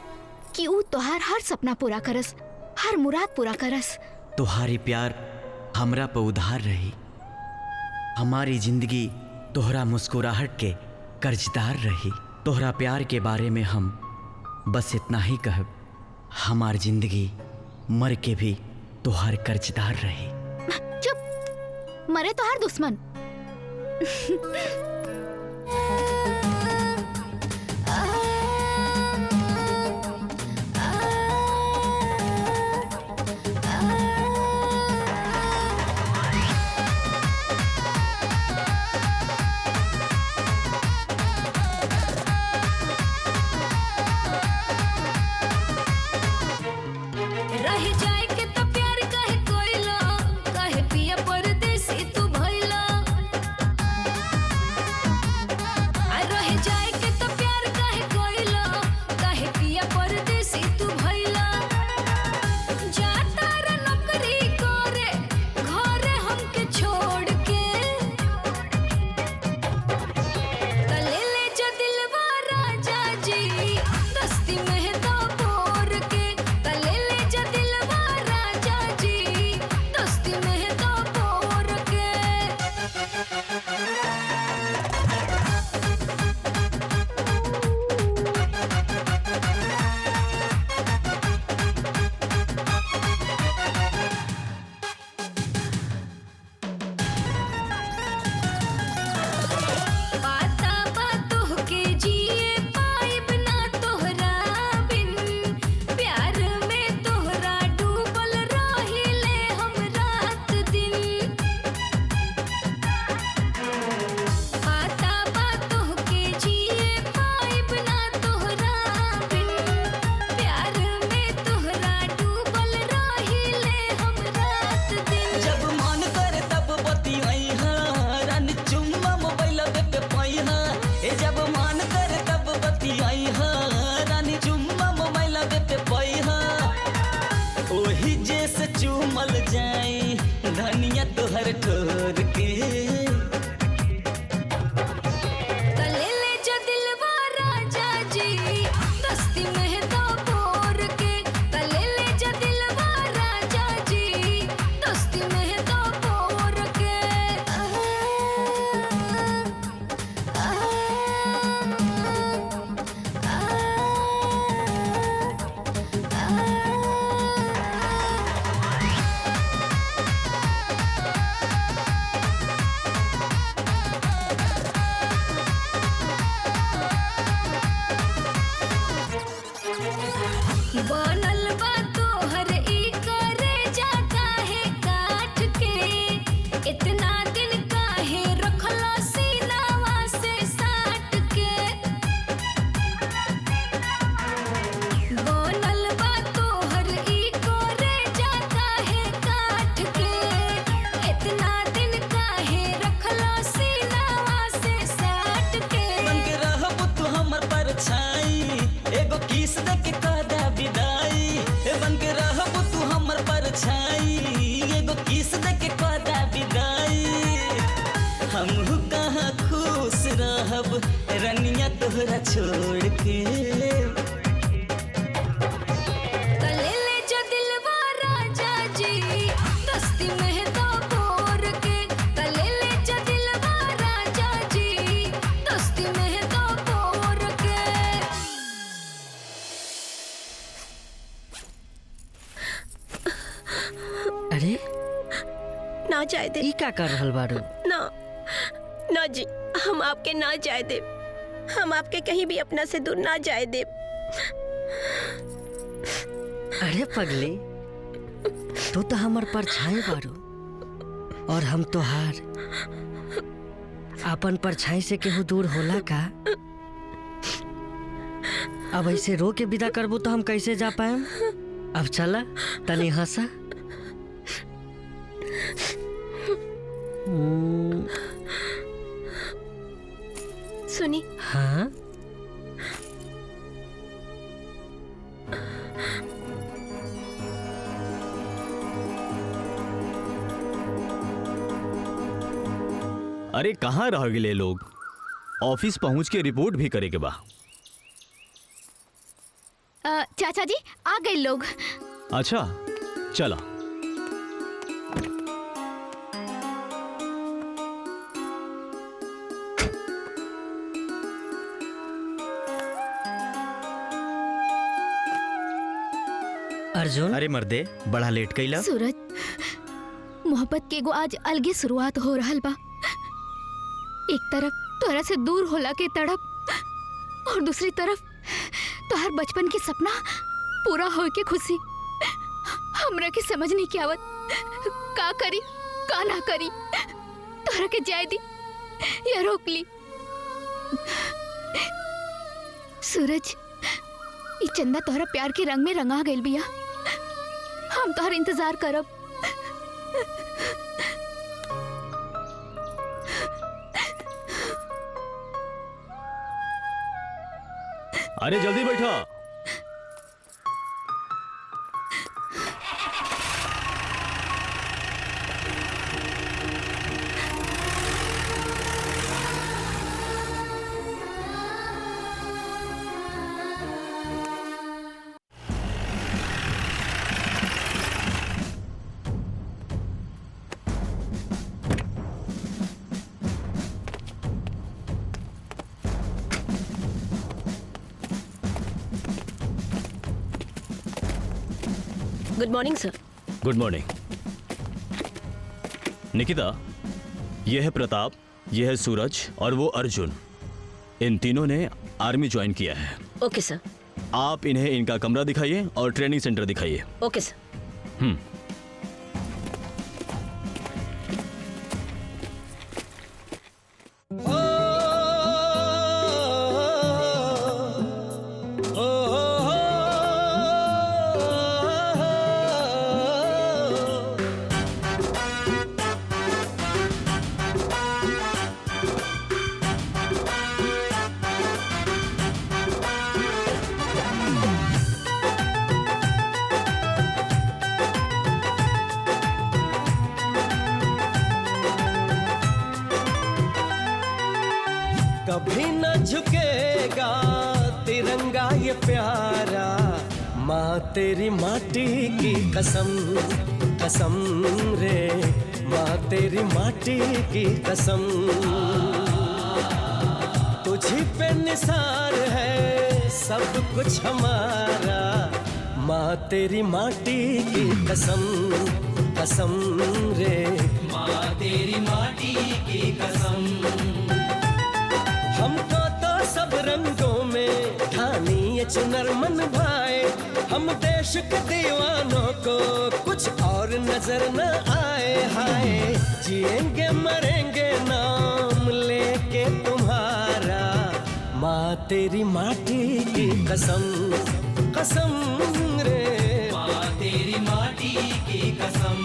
कि वो तोहार हर सपना पूरा करस, हर मुराद पूरा करस। तुम्हारी प्यार हमरा पे उधार रही, हमारी जिंदगी तोहरा मुस्कुराहट के कर्जदार रही। तोहरा प्यार के बारे में हम बस इतना ही कहब, हमार जिंदगी मर के भी तोहार कर्जदार रही। चुप, मरे तो हर दुश्मन। रह जाए के तो प्यार काहे कोइला, काहे पिया परदेसी तू भइला। रनिया तोहरा छोड़ के। ले ले जो दिलवा राजा जी दस्ती में तो बोर के। ले ले जो दिलवा राजा जी दस्ती में तो बोर के। अरे ना जाए दे। ई का कर रहल बारू? ना ना जी, हम आपके ना जाए दे। हम आपके कहीं भी अपना से दूर ना जाए दे। अरे पगली, तू तो हमार परछाई बारू और हम तोहार। अपन परछाई से केहू दूर होला का? अब ऐसे रो के विदा करबू तो हम कैसे जा पाएम? अब चला तनी हंसा। सुनी। हाँ अरे कहाँ रह गए लोग? ऑफिस पहुंच के रिपोर्ट भी करे के बा। चाचा जी आ गए लोग। अच्छा चला। अर्जुन। अरे मर्दे, बड़ा लेट कैला। सूरज, मोहब्बत के एगो आज अलगे शुरुआत हो रहल बा। एक तरफ तोहरा से दूर होला के तड़प और दूसरी तरफ तोहर बचपन के सपना पूरा होए के खुशी। हमरा के समझ नहीं के आवत का करी का ना करी। तोहरा के जाए दी या रोक ली? सूरज, ई चंदा तोहरा प्यार के रंग में रंगा गइल बिया। हम तोहर इंतजार करब। अरे जल्दी बैठा। Good morning sir. Good morning. Nikita, यह है प्रताप, यह है सूरज और वो अर्जुन। इन तीनों ने आर्मी ज्वाइन किया है। ओके सर। आप इन्हें इनका कमरा दिखाइए और ट्रेनिंग सेंटर दिखाइए। ओके सर। कभी न झुकेगा तिरंगा ये प्यारा, माँ तेरी माटी की कसम कसम रे, माँ तेरी माटी की कसम। तुझी पे निसार है सब कुछ हमारा, माँ तेरी माटी की कसम कसम रे, माँ तेरी माटी की कसम। हमको तो सब रंगों में ठानी ये चुनर मन भाए, हम देश के दीवानों को कुछ और नजर न आए। हाय जिएंगे मरेंगे नाम लेके तुम्हारा, माँ तेरी माटी की कसम कसम रे, माँ तेरी माटी की कसम।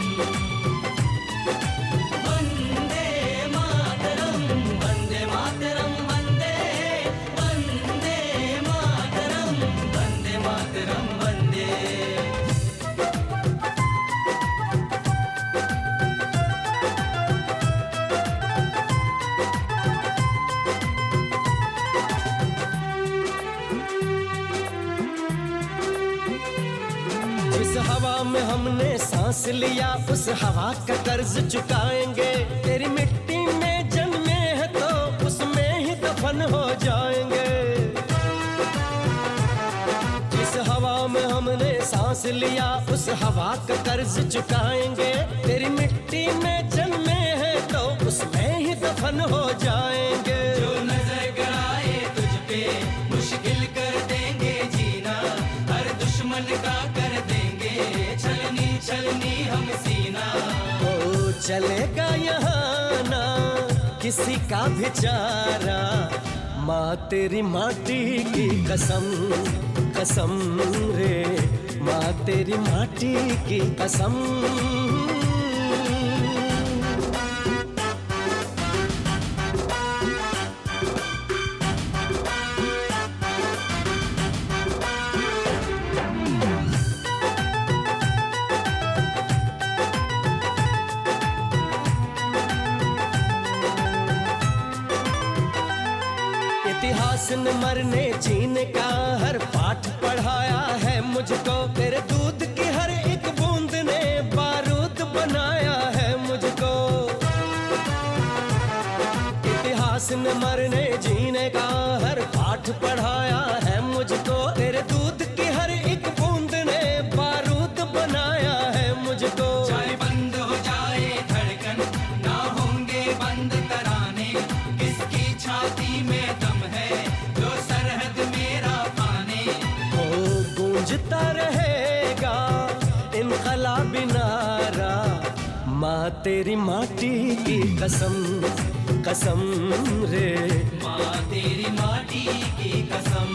जिस हवा में हमने सांस लिया उस हवा का कर्ज चुकाएंगे। तेरी मिट्टी में जन्मे हैं तो उसमें ही दफन हो जाएंगे। जिस हवा में हमने सांस लिया उस हवा का कर्ज चुकाएंगे। तेरी मिट्टी में जन्मे हैं तो उसमें ही दफन हो जाएंगे। जो नजर गड़ाए तुझ पे मुश्किल कर देंगे जीना, हर दुश्मन का कर देंगे छलनी छलनी हम सीना। ओ चलेगा यहाँ ना किसी का भी चारा, माँ तेरी माटी की कसम कसम रे, माँ तेरी माटी की कसम। इतिहास ने मरने जीने का हर पाठ पढ़ाया है मुझको। तेरे दूध की हर एक बूंद ने बारूद बनाया है मुझको। इतिहास ने मरने जीने का हर पाठ पढ़ाया है मुझको। तेरे दूध की हर एक बूंद ने बारूद बनाया है मुझको। चाहे बंद हो जाए धड़कन ना होंगे बंद कराने, किसकी छाती में दम है जो सरहद मेरा पाने। हो गूंजता रहेगा इनकलाबी नारा, माँ तेरी माटी की कसम कसम रे, माँ तेरी माटी की कसम।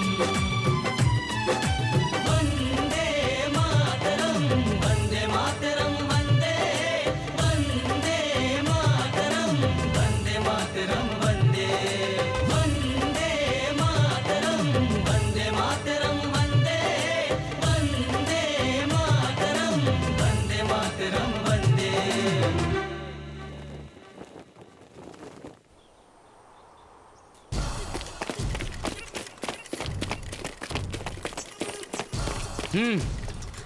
वंदे मातरम वंदे मातरम वंदे वंदे मातरम वंदे मातरम वंदे वंदे मातरम वंदे मातरम वंदे वंदे मातरम वंदे मातरम वंदे।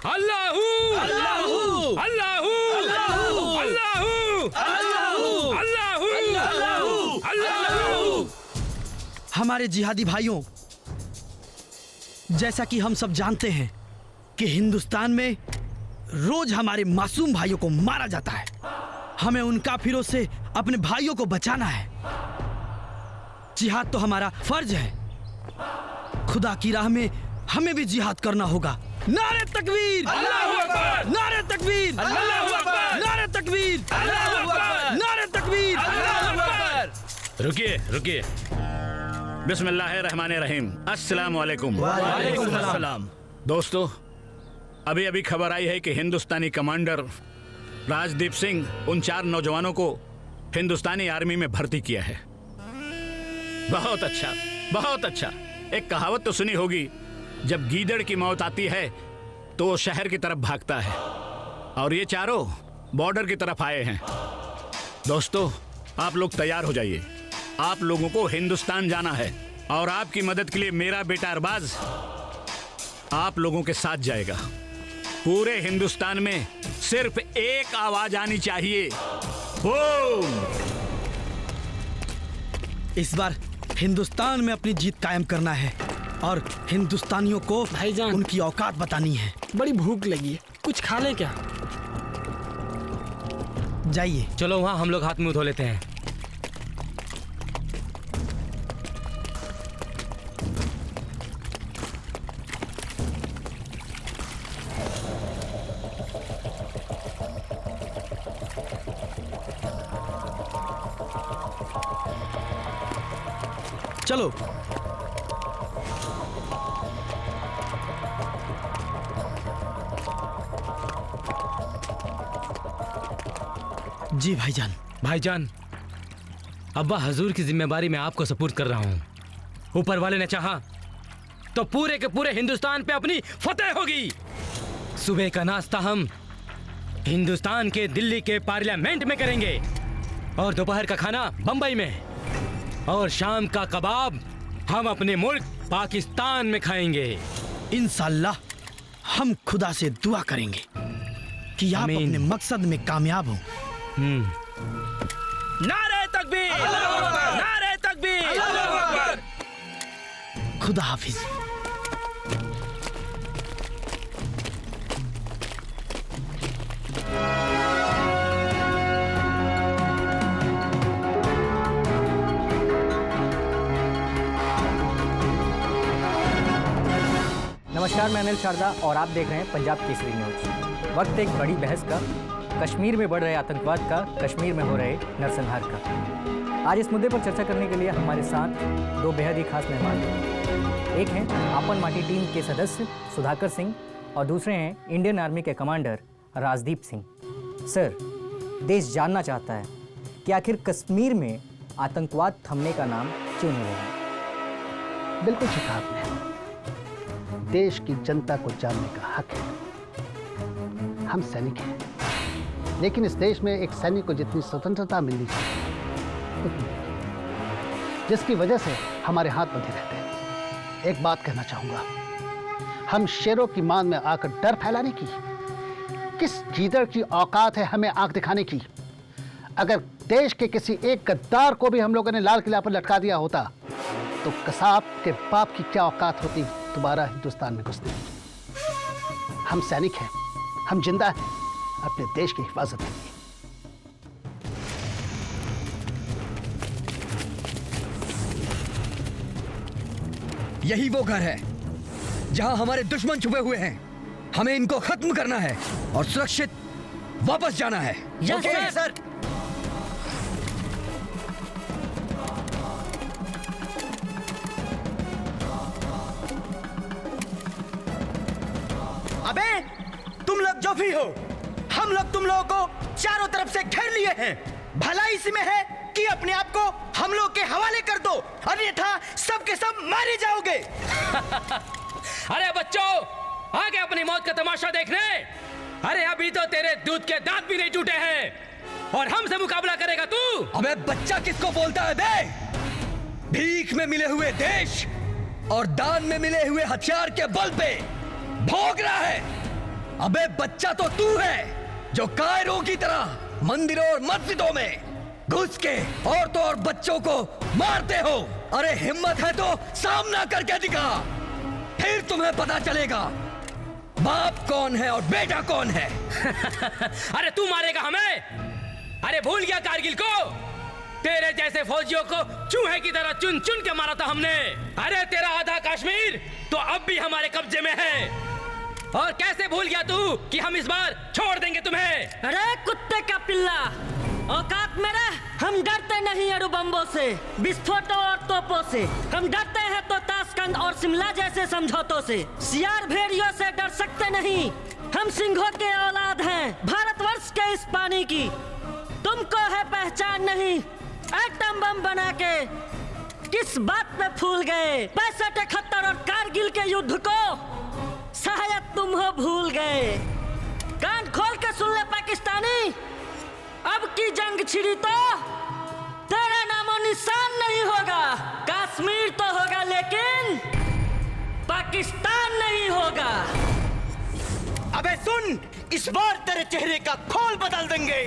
अल्लाहू अल्लाहू अल्लाहू अल्लाहू अल्लाहू अल्लाहू अल्लाहू। हमारे जिहादी भाइयों, जैसा कि हम सब जानते हैं कि हिंदुस्तान में रोज हमारे मासूम भाइयों को मारा जाता है। हमें उन काफिरों से अपने भाइयों को बचाना है। जिहाद तो हमारा फर्ज है। खुदा की राह में हमें भी जिहाद करना होगा। नारे तकबीर, अल्लाहू अकबर, नारे तकबीर, अल्लाहू अकबर, नारे तकबीर, अल्लाहू अकबर, नारे तकबीर, अल्लाहू अकबर। रुकिए रुकिए। बिस्मिल्लाहिर्रहमानिर्रहीम। अस्सलाम वालेकुम। वालेकुम अस्सलाम। दोस्तों, अभी अभी खबर आई है कि हिंदुस्तानी कमांडर राजदीप सिंह उन 4 नौजवानों को हिंदुस्तानी आर्मी में भर्ती किया है। बहुत अच्छा, बहुत अच्छा। एक कहावत तो सुनी होगी, जब गीदड़ की मौत आती है तो वो शहर की तरफ भागता है, और ये चारों बॉर्डर की तरफ आए हैं। दोस्तों, आप लोग तैयार हो जाइए। आप लोगों को हिंदुस्तान जाना है, और आपकी मदद के लिए मेरा बेटा अरबाज आप लोगों के साथ जाएगा। पूरे हिंदुस्तान में सिर्फ एक आवाज आनी चाहिए, बूम। इस बार हिंदुस्तान में अपनी जीत कायम करना है और हिंदुस्तानियों को भाईजान उनकी औकात बतानी है। बड़ी भूख लगी है, कुछ खा ले क्या? जाइए। चलो वहाँ हम लोग हाथ मुंह धो लेते हैं। चलो। जी भाईजान। भाईजान, अब्बा हजूर की जिम्मेदारी मैं आपको सपुर्द कर रहा हूँ। ऊपर वाले ने चाहा तो पूरे के पूरे हिंदुस्तान पे अपनी फतेह होगी। सुबह का नाश्ता हम हिंदुस्तान के दिल्ली के पार्लियामेंट में करेंगे, और दोपहर का खाना बंबई में, और शाम का कबाब हम अपने मुल्क पाकिस्तान में खाएंगे। इंशाल्लाह हम खुदा से दुआ करेंगे कि आप अपने मकसद में कामयाब हो। नारे तकबीर, नारे तकबीर। खुदा हाफिज। नमस्कार, मैं अनिल शारदा और आप देख रहे हैं पंजाब केसरी न्यूज। वक्त एक बड़ी बहस का, कश्मीर में बढ़ रहे आतंकवाद का, कश्मीर में हो रहे नरसंहार का। आज इस मुद्दे पर चर्चा करने के लिए हमारे साथ दो बेहद ही खास मेहमान हैं। एक हैं आपन माटी टीम के सदस्य सुधाकर सिंह और दूसरे हैं इंडियन आर्मी के कमांडर राजदीप सिंह। सर, देश जानना चाहता है कि आखिर कश्मीर में आतंकवाद थमने का नाम क्यों नहीं ले रहा? बिल्कुल ठीक आपने। देश की जनता को जानने का हक है। हम सैनिक हैं, लेकिन इस देश में एक सैनिक को जितनी स्वतंत्रता मिलनी चाहिए, जिसकी वजह से हमारे हाथ बंधे रहते हैं। एक बात कहना चाहूंगा, हम शेरों की मान में आकर डर फैलाने की, किस गीदड़ की औकात है हमें आंख दिखाने की? अगर देश के किसी एक गद्दार को भी हम लोगों ने लाल किला पर लटका दिया होता तो कसाब के बाप की क्या औकात होती दोबारा हिंदुस्तान में घुसने की? हम सैनिक हैं, हम जिंदा हैं अपने देश की हिफाजत के लिए। यही वो घर है जहां हमारे दुश्मन छुपे हुए हैं। हमें इनको खत्म करना है और सुरक्षित वापस जाना है। ओके, सर। अबे तुम लोग जो भी हो, हम लोग तुम लोगों को चारों तरफ से घेर लिए हैं। भलाई इसमें है कि अपने आप को हम लोग के हवाले कर दो, अन्यथा सब के सब मारे जाओगे। अरे बच्चों, आ गए अपनी मौत का तमाशा देखने? अरे अभी तो तेरे दूध के दांत भी नहीं टूटे हैं और हमसे मुकाबला करेगा तू? अबे बच्चा किसको बोलता है बे? भीख में मिले हुए देश और दान में मिले हुए हथियार के बल पे भोग रहा है। अबे बच्चा तो तू है जो कायरों की तरह मंदिरों और मस्जिदों में घुस के औरतों और बच्चों को मारते हो। अरे हिम्मत है तो सामना करके दिखा, फिर तुम्हें पता चलेगा बाप कौन है और बेटा कौन है। अरे तू मारेगा हमें? अरे भूल गया कारगिल को? तेरे जैसे फौजियों को चूहे की तरह चुन चुन के मारा था हमने। अरे तेरा आधा कश्मीर तो अब भी हमारे कब्जे में है। और कैसे भूल गया तू कि हम इस बार छोड़ देंगे तुम्हें? अरे कुत्ते का पिल्ला, औकात मेरा। हम डरते नहीं अणु बम्बों से, विस्फोटों और तोपों से। हम डरते हैं तो ताशकंद और शिमला जैसे समझौतों से। सियार भेड़ियों से डर सकते नहीं। हम सिंहों के औलाद हैं, भारतवर्ष के इस पानी की। तुमको है पहचान नहीं। एटम बम बना के किस बात पे फूल गए? 65-71 और कारगिल के युद्ध को शायद तुम हो भूल गए। कान खोल के सुन ले पाकिस्तानी, अब की जंग छिड़ी तो तेरा नामो निशान नहीं होगा। कश्मीर तो होगा लेकिन पाकिस्तान नहीं होगा। अबे सुन, इस बार तेरे चेहरे का खोल बदल देंगे।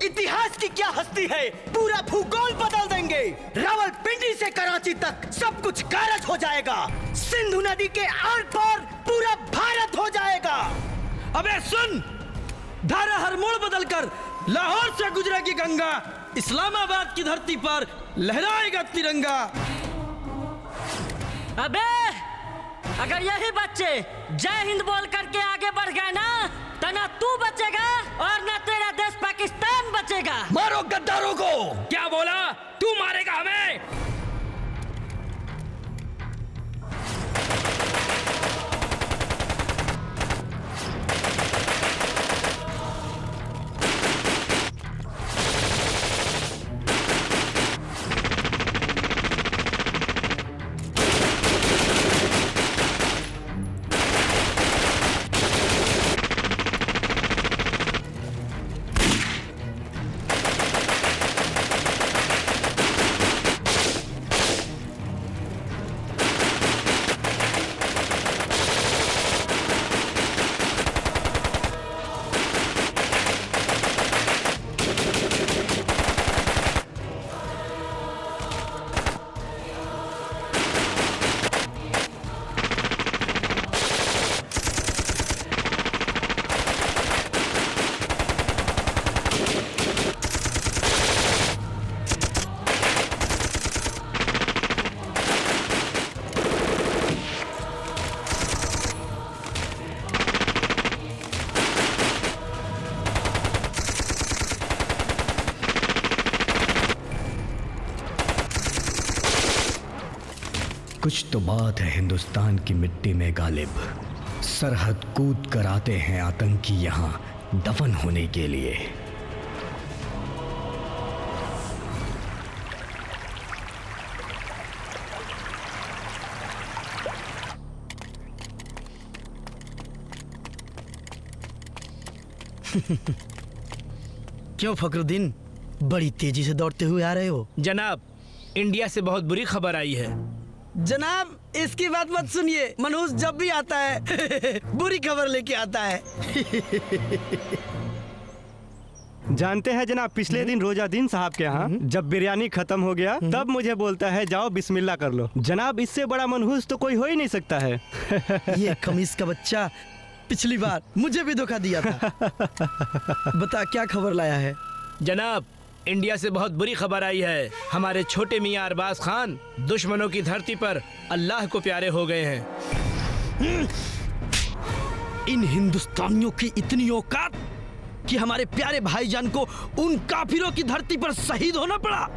इतिहास की क्या हस्ती है, पूरा भूगोल बदल देंगे। रावलपिंडी से कराची तक सब कुछ कारज हो जाएगा। सिंधु नदी के आर पार पूरा भारत हो जाएगा। अबे सुन, धारा हर मोड़ बदलकर लाहौर से गुजरेगी गंगा, इस्लामाबाद की धरती पर लहराएगा तिरंगा। अबे अगर यही बच्चे जय हिंद बोल करके आगे बढ़ गए ना, तो ना तू बचेगा और ना तेरा देश पाकिस्तान बचेगा। मारो गद्दारों को। क्या बोला? तू मारेगा हमें? कुछ तो बात है हिंदुस्तान की मिट्टी में गालिब। सरहद कूद कर आते हैं आतंकी यहाँ दफन होने के लिए। क्यों फखरुद्दीन, बड़ी तेजी से दौड़ते हुए आ रहे हो? जनाब, इंडिया से बहुत बुरी खबर आई है। जनाब, इसकी बात मत सुनिए। मनहूस जब भी आता है बुरी खबर लेके आता है। जानते हैं जनाब, पिछले दिन रोजादीन साहब के यहाँ जब बिरयानी खत्म हो गया तब मुझे बोलता है जाओ बिस्मिल्लाह कर लो। जनाब, इससे बड़ा मनहूस तो कोई हो ही नहीं सकता है। ये खमीस का बच्चा पिछली बार मुझे भी धोखा दिया था। बता क्या खबर लाया है? जनाब, इंडिया से बहुत बुरी खबर आई है। हमारे छोटे मियां अरबाज खान दुश्मनों की धरती पर अल्लाह को प्यारे हो गए हैं। इन हिंदुस्तानियों की इतनी औकात कि हमारे प्यारे भाईजान को उन काफिरों की धरती पर शहीद होना पड़ा।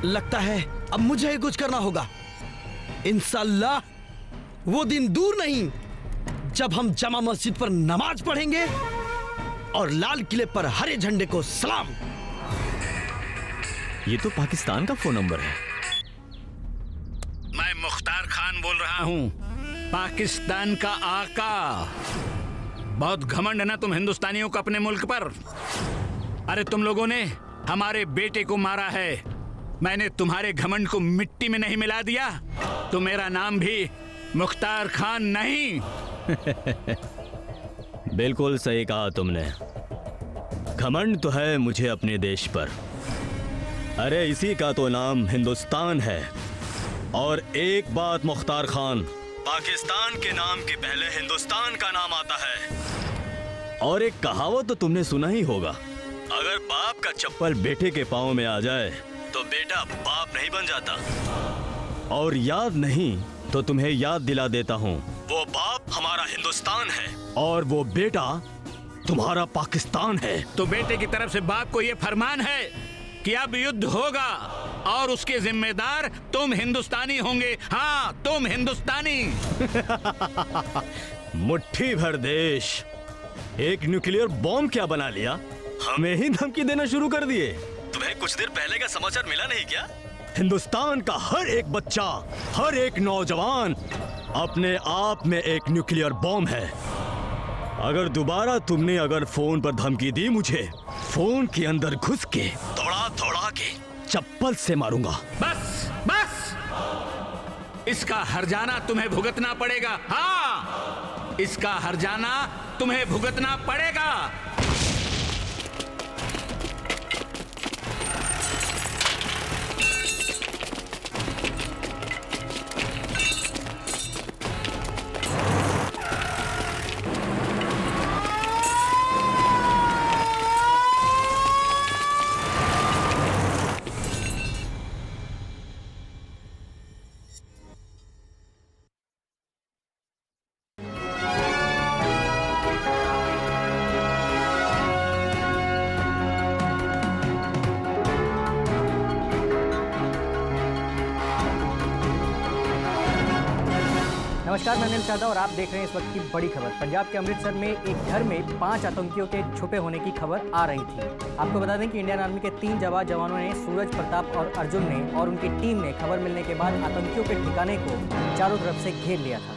लगता है अब मुझे ही कुछ करना होगा। इंशाअल्लाह वो दिन दूर नहीं जब हम जमा मस्जिद पर नमाज पढ़ेंगे और लाल किले पर हरे झंडे को सलाम। ये तो पाकिस्तान का फोन नंबर है। मैं मुख्तार खान बोल रहा हूँ, पाकिस्तान का आका। बहुत घमंड है ना तुम हिंदुस्तानियों को अपने मुल्क पर। अरे तुम लोगों ने हमारे बेटे को मारा है, मैंने तुम्हारे घमंड को मिट्टी में नहीं मिला दिया तो मेरा नाम भी मुख्तार खान नहीं। बिल्कुल सही कहा तुमने। घमंड तो है मुझे अपने देश पर। अरे इसी का तो नाम हिंदुस्तान है। और एक बात मुख्तार खान, पाकिस्तान के नाम के पहले हिंदुस्तान का नाम आता है। और एक कहावत तो तुमने सुना ही होगा, अगर बाप का चप्पल बेटे के पाँव में आ जाए तो बेटा बाप नहीं बन जाता। और याद नहीं तो तुम्हें याद दिला देता हूँ, वो बाप हमारा हिंदुस्तान है और वो बेटा तुम्हारा पाकिस्तान है। तो बेटे की तरफ से बाप को ये फरमान है कि अब युद्ध होगा और उसके जिम्मेदार तुम हिंदुस्तानी होंगे। हाँ, तुम हिंदुस्तानी। मुट्ठी भर देश, एक न्यूक्लियर बॉम्ब क्या बना लिया, हमें ही धमकी देना शुरू कर दिए। तुम्हें कुछ देर पहले का समाचार मिला नहीं क्या? हिंदुस्तान का हर एक बच्चा, हर एक नौजवान अपने आप में एक न्यूक्लियर बॉम्ब है। अगर दोबारा तुमने अगर फोन पर धमकी दी मुझे, फोन के अंदर घुस के दौड़ा दौड़ा के चप्पल से मारूंगा। बस बस, इसका हर्जाना तुम्हें भुगतना पड़ेगा। हाँ, इसका हर्जाना तुम्हें भुगतना पड़ेगा। नमस्कार, मैं अनिल शादा और आप देख रहे हैं इस वक्त की बड़ी खबर। पंजाब के अमृतसर में एक घर में 5 आतंकियों के छुपे होने की खबर आ रही थी। आपको बता दें कि इंडियन आर्मी के 3 जवानों ने, सूरज, प्रताप और अर्जुन ने और उनकी टीम ने खबर मिलने के बाद आतंकियों के ठिकाने को चारों तरफ से घेर लिया था।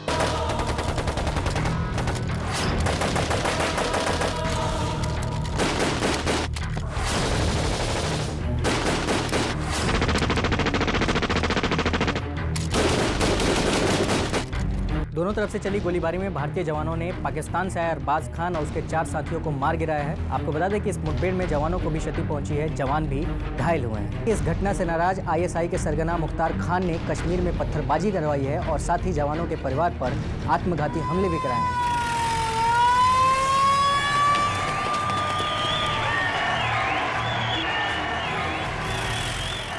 दोनों तरफ से चली गोलीबारी में भारतीय जवानों ने पाकिस्तान से आए अरबाज खान और उसके 4 साथियों को मार गिराया है। आपको बता दें कि इस मुठभेड़ में जवानों को भी क्षति पहुंची है, जवान भी घायल हुए हैं। इस घटना से नाराज आईएसआई के सरगना मुख्तार खान ने कश्मीर में पत्थरबाजी करवाई है और साथ ही जवानों के परिवार पर आत्मघाती हमले भी कराए हैं।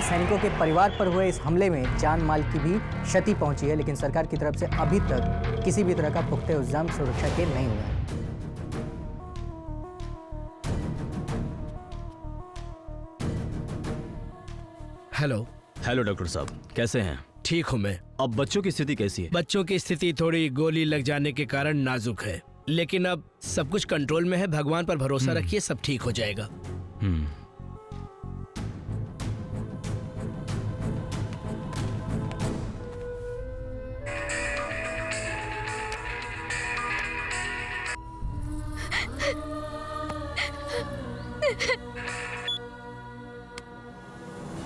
सैनिकों के परिवार पर हुए इस हमले में जान माल की भी क्षति पहुंची है, लेकिन सरकार की तरफ से अभी तक किसी भी तरह का पुख्ता इंतजाम सुरक्षा के नहीं हुआ है। हेलो डॉक्टर साहब, कैसे हैं? ठीक हूँ मैं। अब बच्चों की स्थिति कैसी है? बच्चों की स्थिति थोड़ी गोली लग जाने के कारण नाजुक है, लेकिन अब सब कुछ कंट्रोल में है। भगवान पर भरोसा रखिए, सब ठीक हो जाएगा।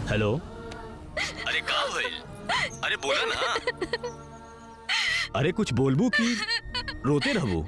हेलो। अरे का भइल? अरे बोला ना। अरे कुछ बोलबू की रोते रहबू?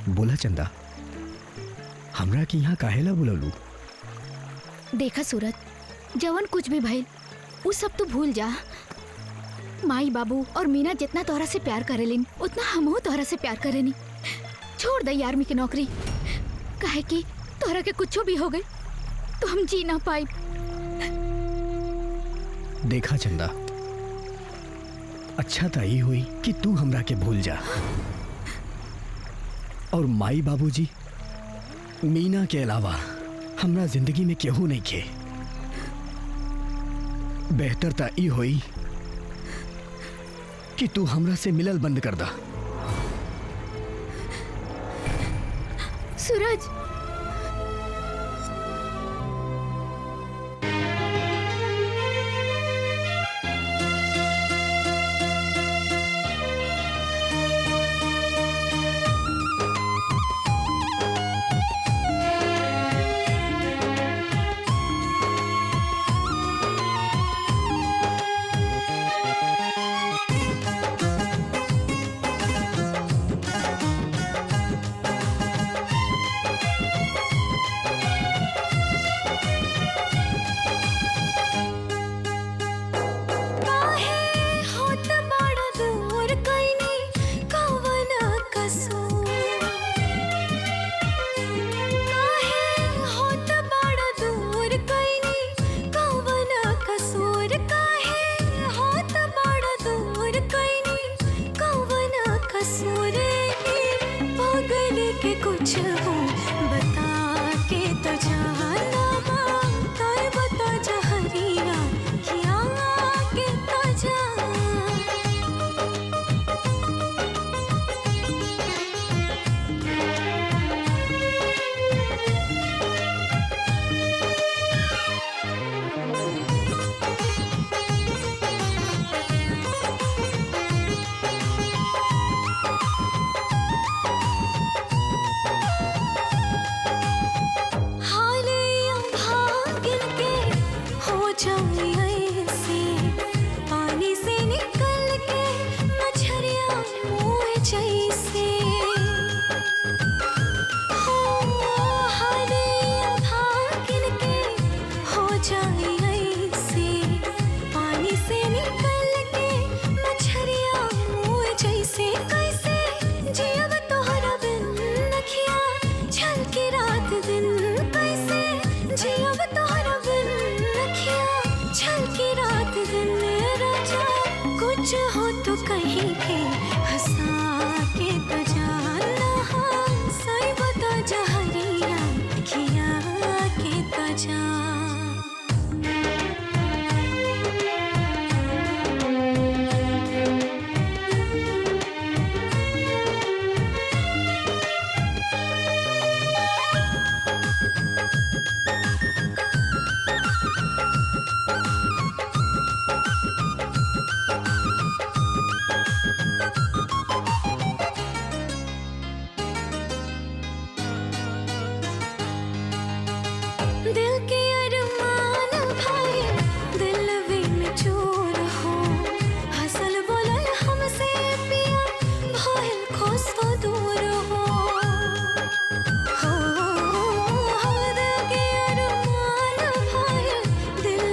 बोला चंदा, हमरा के यहाँ काहेला बुलौलू? देखा सूरज, जवन कुछ भी भइल वो सब तो भूल जा। माई बाबू और मीना जितना तोहरा से प्यार करेलिन उतना हमहू तोहरा से प्यार करेनी। छोड़ दे आर्मी की नौकरी, काहे कि तोहरा के कुछ भी हो गई तो हम जी ना पाई। देखा चंदा, अच्छा तो यही हुई कि तू हमरा के भूल जा, और माई बाबूजी मीना के अलावा हमरा जिंदगी में केहू नहीं खे। बेहतर ता ई होई कि तू हमरा से मिलल बंद कर दा। सूरज, कुछ हो बता के तो जाना, कर बता जहरिया किया के तो जा। कुछ हो तो कहीं के हंसा के तो जाना, सही बता जहरिया किया के तो जा। दिल के अरमान भाई दिल में चोर हो, हसल बोलल हमसे पिया भइल खोस तो दूर हो। दिल के अरमान भाई दिल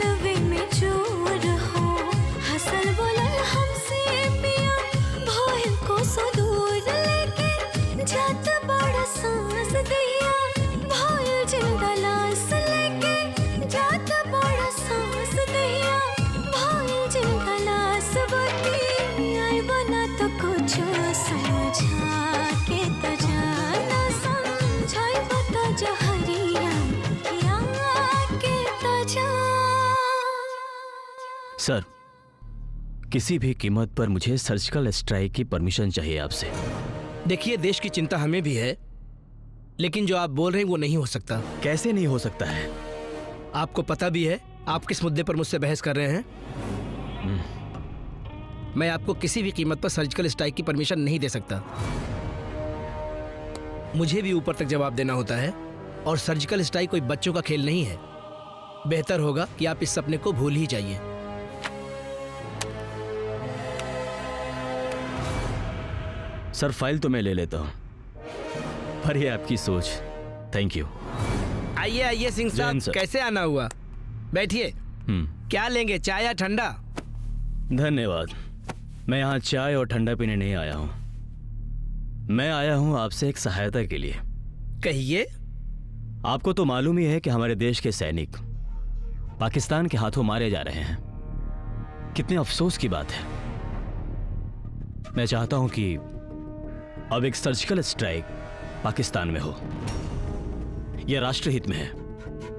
में चोर हो, हसल बोलल हमसे पिया भइल खोस तो दूर सर, किसी भी कीमत पर मुझे सर्जिकल स्ट्राइक की परमिशन चाहिए आपसे। देखिए, देश की चिंता हमें भी है, लेकिन जो आप बोल रहे हैं वो नहीं हो सकता। कैसे नहीं हो सकता है? आपको पता भी है आप किस मुद्दे पर मुझसे बहस कर रहे हैं। मैं आपको किसी भी कीमत पर सर्जिकल स्ट्राइक की परमिशन नहीं दे सकता। मुझे भी ऊपर तक जवाब देना होता है, और सर्जिकल स्ट्राइक कोई बच्चों का खेल नहीं है। बेहतर होगा कि आप इस सपने को भूल ही जाइए। सर, फाइल तो मैं ले लेता हूँ, पर ये आपकी सोच। Thank you. आइए आइए सिंह साहब, कैसे आना हुआ? बैठिए। क्या लेंगे, चाय या ठंडा? धन्यवाद। मैं यहाँ चाय और ठंडा पीने नहीं आया हूँ। मैं आया हूँ आपसे एक सहायता के लिए। कहिए। आपको तो मालूम ही है कि हमारे देश के सैनिक पाकिस्तान के हाथों मारे जा रहे हैं। कितने अफसोस की बात है। मैं चाहता हूं कि अब एक सर्जिकल स्ट्राइक पाकिस्तान में हो। यह राष्ट्रहित में है।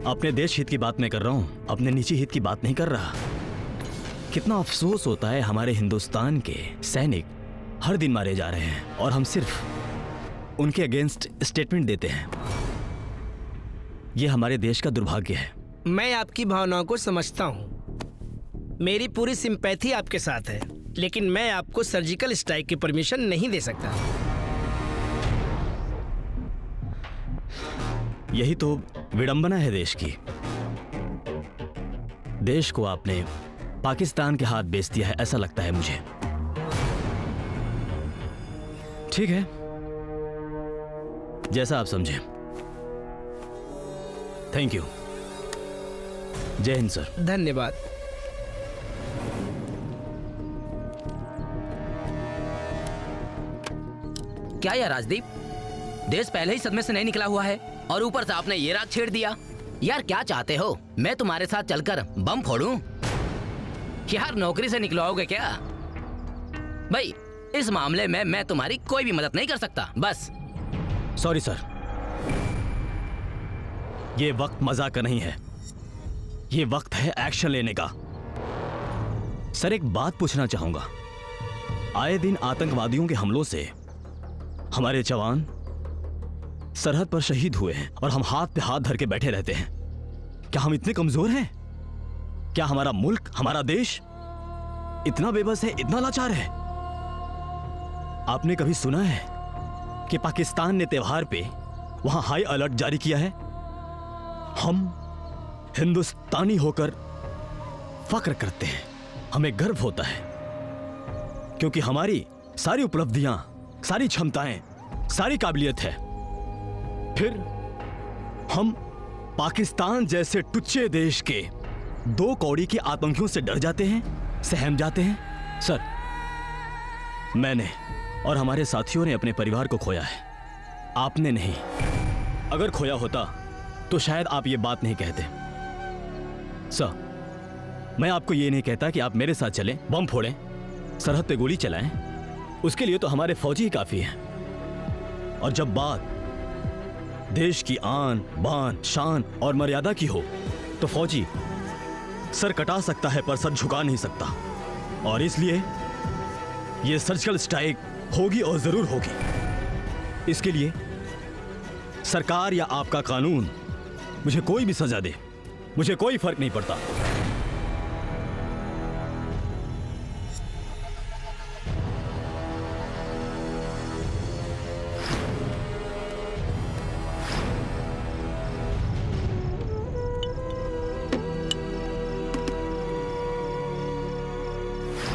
अपने देश हित की बात मैं कर रहा हूं, अपने निजी हित की बात नहीं कर रहा। कितना अफसोस होता है, हमारे हिंदुस्तान के सैनिक हर दिन मारे जा रहे हैं और हम सिर्फ उनके अगेंस्ट स्टेटमेंट देते हैं। यह हमारे देश का दुर्भाग्य है। मैं आपकी भावनाओं को समझता हूँ, मेरी पूरी सिंपैथी आपके साथ है, लेकिन मैं आपको सर्जिकल स्ट्राइक की परमिशन नहीं दे सकता। यही तो विडंबना है देश की। देश को आपने पाकिस्तान के हाथ बेच दिया है, ऐसा लगता है मुझे। ठीक है, जैसा आप समझें। Thank you. जय हिंद सर। धन्यवाद। क्या यार राजदीप, देश पहले ही सदमे से नहीं निकला हुआ है और ऊपर से आपने ये रात छेड़ दिया। यार क्या चाहते हो, मैं तुम्हारे साथ चलकर बम फोड़ूं? यार नौकरी से निकलवाओगे क्या? भाई इस मामले में मैं तुम्हारी कोई भी मदद नहीं कर सकता। बस। सॉरी सर, ये वक्त मजाक का नहीं है, ये वक्त है एक्शन लेने का। सर, एक बात पूछना चाहूंगा। आए दिन आतंकवादियों के हमलों से हमारे जवान सरहद पर शहीद हुए हैं और हम हाथ पे हाथ धर के बैठे रहते हैं। क्या हम इतने कमजोर हैं? क्या हमारा मुल्क, हमारा देश इतना बेबस है, इतना लाचार है? आपने कभी सुना है कि पाकिस्तान ने त्योहार पे वहां हाई अलर्ट जारी किया है? हम हिंदुस्तानी होकर फक्र करते हैं, हमें गर्व होता है, क्योंकि हमारी सारी उपलब्धियां, सारी क्षमताएं, सारी काबिलियत है। फिर हम पाकिस्तान जैसे टुच्चे देश के 2 कौड़ी के आतंकियों से डर जाते हैं, सहम जाते हैं। सर, मैंने और हमारे साथियों ने अपने परिवार को खोया है, आपने नहीं। अगर खोया होता तो शायद आप ये बात नहीं कहते। सर, मैं आपको ये नहीं कहता कि आप मेरे साथ चलें, बम फोड़ें, सरहद पे गोली चलाएं। उसके लिए तो हमारे फौजी ही काफी हैं। और जब बात देश की आन, बान, शान और मर्यादा की हो तो फौजी सर कटा सकता है पर सर झुका नहीं सकता। और इसलिए यह सर्जिकल स्ट्राइक होगी और जरूर होगी। इसके लिए सरकार या आपका कानून, मुझे कोई भी सजा दे, मुझे कोई फर्क नहीं पड़ता।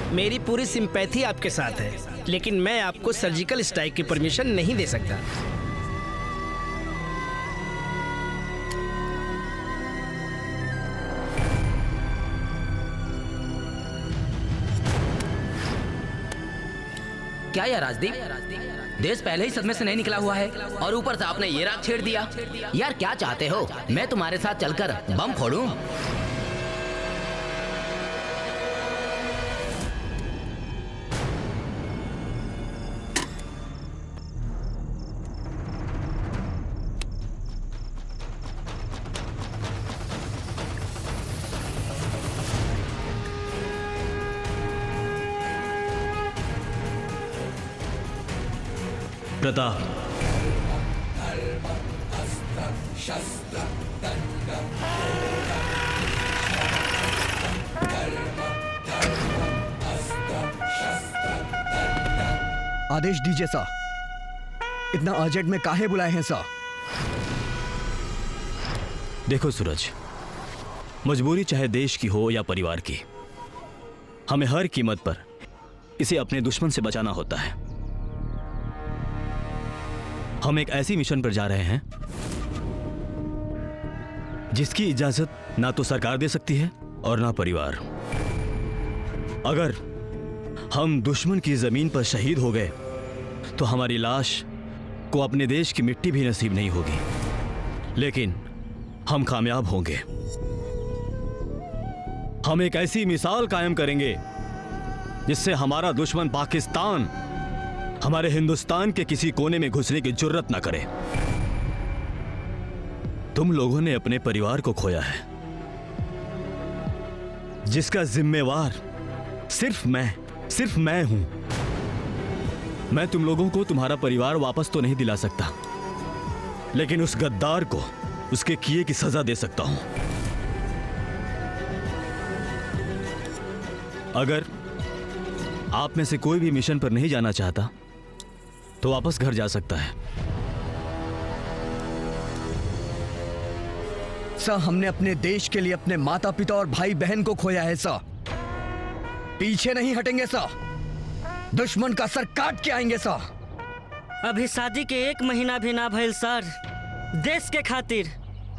मेरी पूरी सिंपैथी आपके साथ है, लेकिन मैं आपको सर्जिकल स्ट्राइक की परमिशन नहीं दे सकता। क्या यार राजदीप, देश पहले ही सदमे से नहीं निकला हुआ है और ऊपर से आपने ये रात छेड़ दिया। यार क्या चाहते हो, मैं तुम्हारे साथ चलकर बम फोड़ूं? प्रताप। आदेश दीजिए सा। इतना अर्जेंट में काहे बुलाए हैं सा? देखो सूरज, मजबूरी चाहे देश की हो या परिवार की, हमें हर कीमत पर इसे अपने दुश्मन से बचाना होता है। हम एक ऐसी मिशन पर जा रहे हैं जिसकी इजाजत ना तो सरकार दे सकती है और ना परिवार। अगर हम दुश्मन की जमीन पर शहीद हो गए तो हमारी लाश को अपने देश की मिट्टी भी नसीब नहीं होगी, लेकिन हम कामयाब होंगे। हम एक ऐसी मिसाल कायम करेंगे जिससे हमारा दुश्मन पाकिस्तान हमारे हिंदुस्तान के किसी कोने में घुसने की जुर्रत न करे। तुम लोगों ने अपने परिवार को खोया है, जिसका जिम्मेवार सिर्फ मैं हूं। मैं तुम लोगों को तुम्हारा परिवार वापस तो नहीं दिला सकता, लेकिन उस गद्दार को उसके किए की सजा दे सकता हूं। अगर आप में से कोई भी मिशन पर नहीं जाना चाहता तो वापस घर जा सकता है। सर, हमने अपने देश के लिए अपने माता पिता और भाई बहन को खोया है सर। पीछे नहीं हटेंगे सर, दुश्मन का सर काट के आएंगे सर। अभी शादी के 1 महीना भी ना भइल सर। देश के खातिर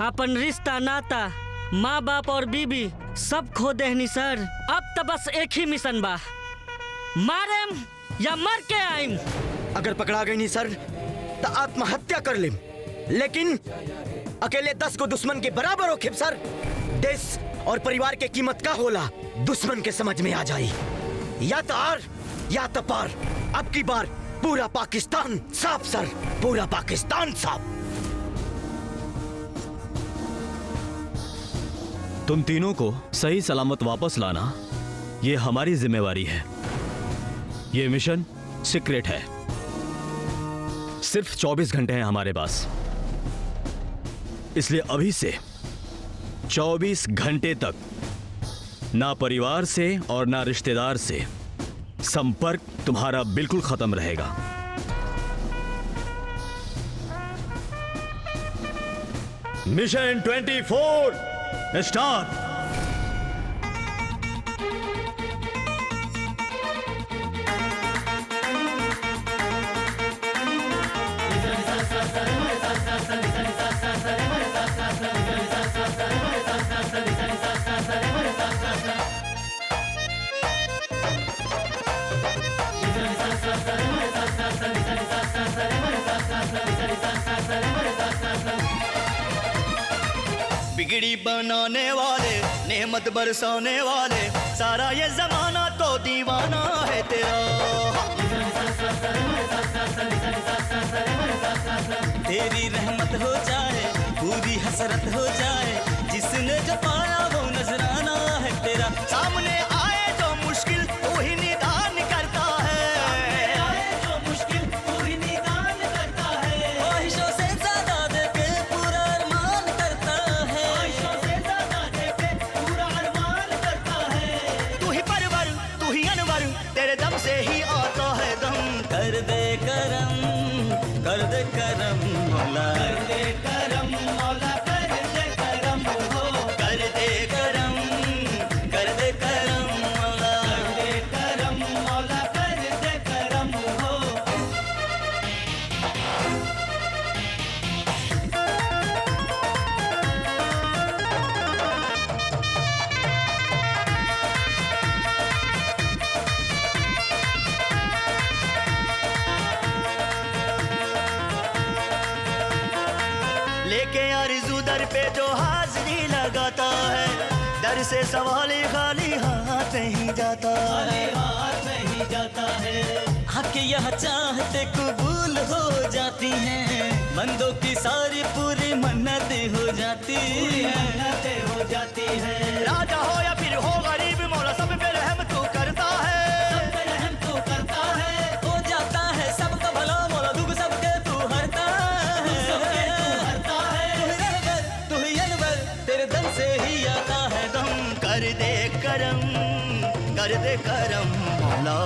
अपन रिश्ता नाता, माँ बाप और बीबी सब खो देहनी सर। अब तो बस एक ही मिशन बा, मारेम या मर के आइम। अगर पकड़ा गई नहीं सर तो आत्महत्या कर लेम, लेकिन अकेले 10 को दुश्मन के बराबर हो खेब सर। देश और परिवार के कीमत का होला दुश्मन के समझ में आ जाई। या तो आर या तो पार। अब की बार पूरा पाकिस्तान साफ सर, पूरा पाकिस्तान साफ। तुम तीनों को सही सलामत वापस लाना ये हमारी जिम्मेवारी है। ये मिशन सीक्रेट है। सिर्फ 24 घंटे हैं हमारे पास, इसलिए अभी से 24 घंटे तक ना परिवार से और ना रिश्तेदार से संपर्क तुम्हारा बिल्कुल खत्म रहेगा। Mission 24 start. बिगड़ी बनाने वाले, नेमत बरसाने वाले, सारा ये जमाना तो दीवाना है तेरा। तेरी रहमत हो जाए, पूरी हसरत हो जाए, जिसने जो पाया वो नजराना है तेरा। सामने आए जो मुश्किल तू ही निदान करता है, जो मुश्किल तू ही निदान करता है। ख्वाहिशों से ज्यादा देके पूरा अरमान करता है, ख्वाहिशों से ज्यादा देके पूरा अरमान करता है। तू ही परवर, तू ही अनवर, तेरे दम से ही आता है दम। कर दे करम, कर दे करम मौला, कर दे करम मौला, कर दे करम हो, कर दे करम, कर दे करम मौला, कर दे करम मौला, कर दे करम हो। लेके आरज़ू दर पे जो हाजिरी लगाता है, दर से सवाली खाली हाथ नहीं जाता, खाली हाथ नहीं जाता है। आके यहाँ चाहते कबूल हो जाती हैं, बंदों की सारी पूरी मन्नतें हो जाती हैं, मन्नतें हो जाती हैं। राजा हो या फिर हो गरीब, मौला सब पे रहम तू करता है, सब पे रहम तू करता है। हो जाता है सबका भला, मौला दुख सबके कर दे करम मौला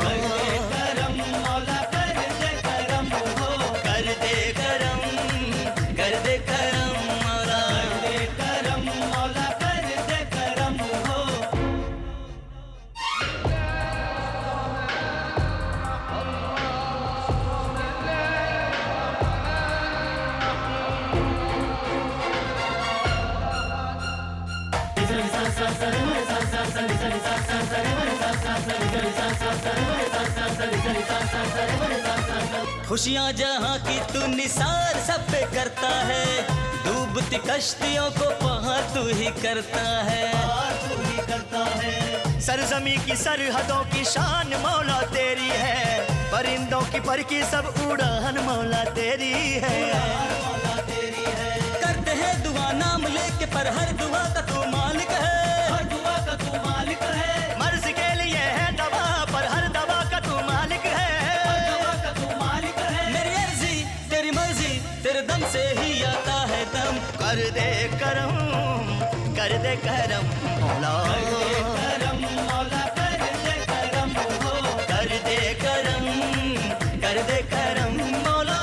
करम मौला कर दे करम हो कर दे करम मौला कर दे करम मौला कर दे करम हो खुशियाँ जहाँ की तू निसार सब पे करता है डूबती कश्तियों को पहाड़ तू ही करता है सरजमी की सरहदों की शान मौला तेरी है परिंदों की पर की सब उड़ान मौला तेरी है करते हैं दुआ नाम लेके पर हर दुआ का तू मालिक है हर दुआ का तू मालिक है मर्ज के लिए है दवा पर हर दवा का तू मालिक है हर दवा का तू मालिक है मेरी अर्जी तेरी मर्जी तेरे दम से ही आता है दम कर दे करम मौला करम मौला कर दे करम हो कर दे करम मौला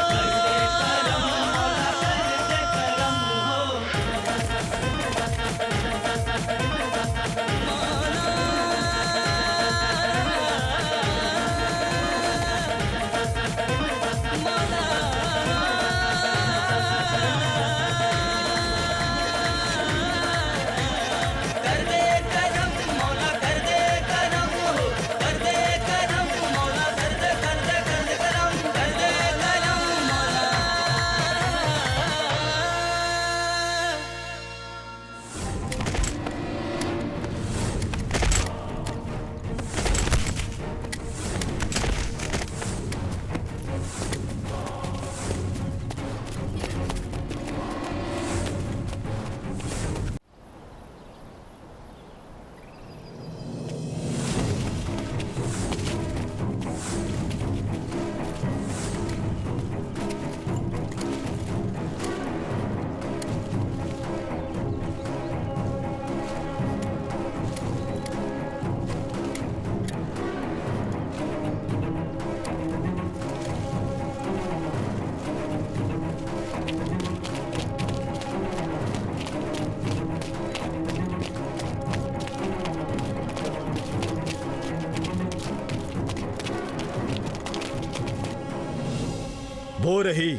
वो रही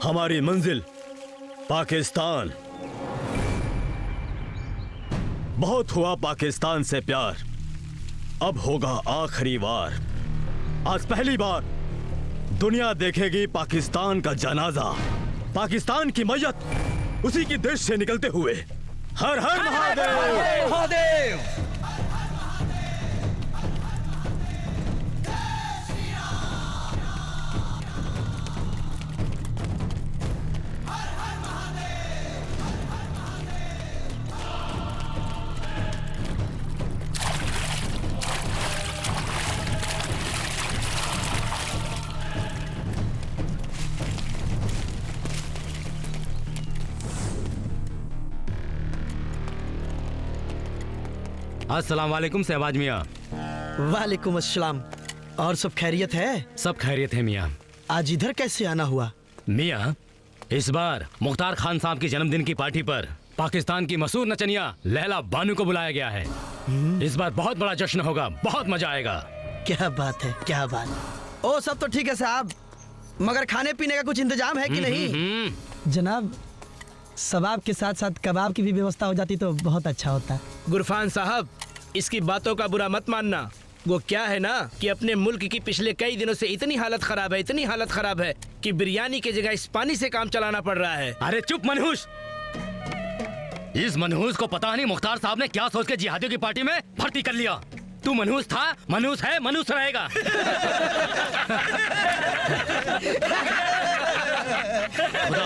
हमारी मंजिल पाकिस्तान। बहुत हुआ पाकिस्तान से प्यार, अब होगा आखिरी बार। आज पहली बार दुनिया देखेगी पाकिस्तान का जनाजा, पाकिस्तान की मैयत उसी की देश से निकलते हुए। हर हर महादेव महादेव। अस्सलाम वालेकुम शहबाज मियाँ। वालेकुम अस्सलाम। और सब खैरियत है? सब खैरियत है मियाँ। आज इधर कैसे आना हुआ? मियाँ, इस बार मुख्तार खान साहब की जन्मदिन की पार्टी पर पाकिस्तान की मशहूर नचनिया लैला बानू को बुलाया गया है। इस बार बहुत बड़ा जश्न होगा, बहुत मजा आएगा। क्या बात है, क्या बात। ओ सब तो ठीक है साहब, मगर खाने पीने का कुछ इंतजाम है कि नहीं? जनाब, सवाब के साथ साथ कबाब की भी व्यवस्था हो जाती तो बहुत अच्छा होता। गुरफान साहब, इसकी बातों का बुरा मत मानना। वो क्या है ना कि अपने मुल्क की पिछले कई दिनों से इतनी हालत खराब है, इतनी हालत खराब है कि बिरयानी की जगह इस पानी से काम चलाना पड़ रहा है। अरे चुप मनहूस। इस मनहूस को पता नहीं मुख्तार साहब ने क्या सोच के जिहादियों की पार्टी में भर्ती कर लिया। तू मनहूस था, मनहूस है, मनहूस रहेगा। खुदा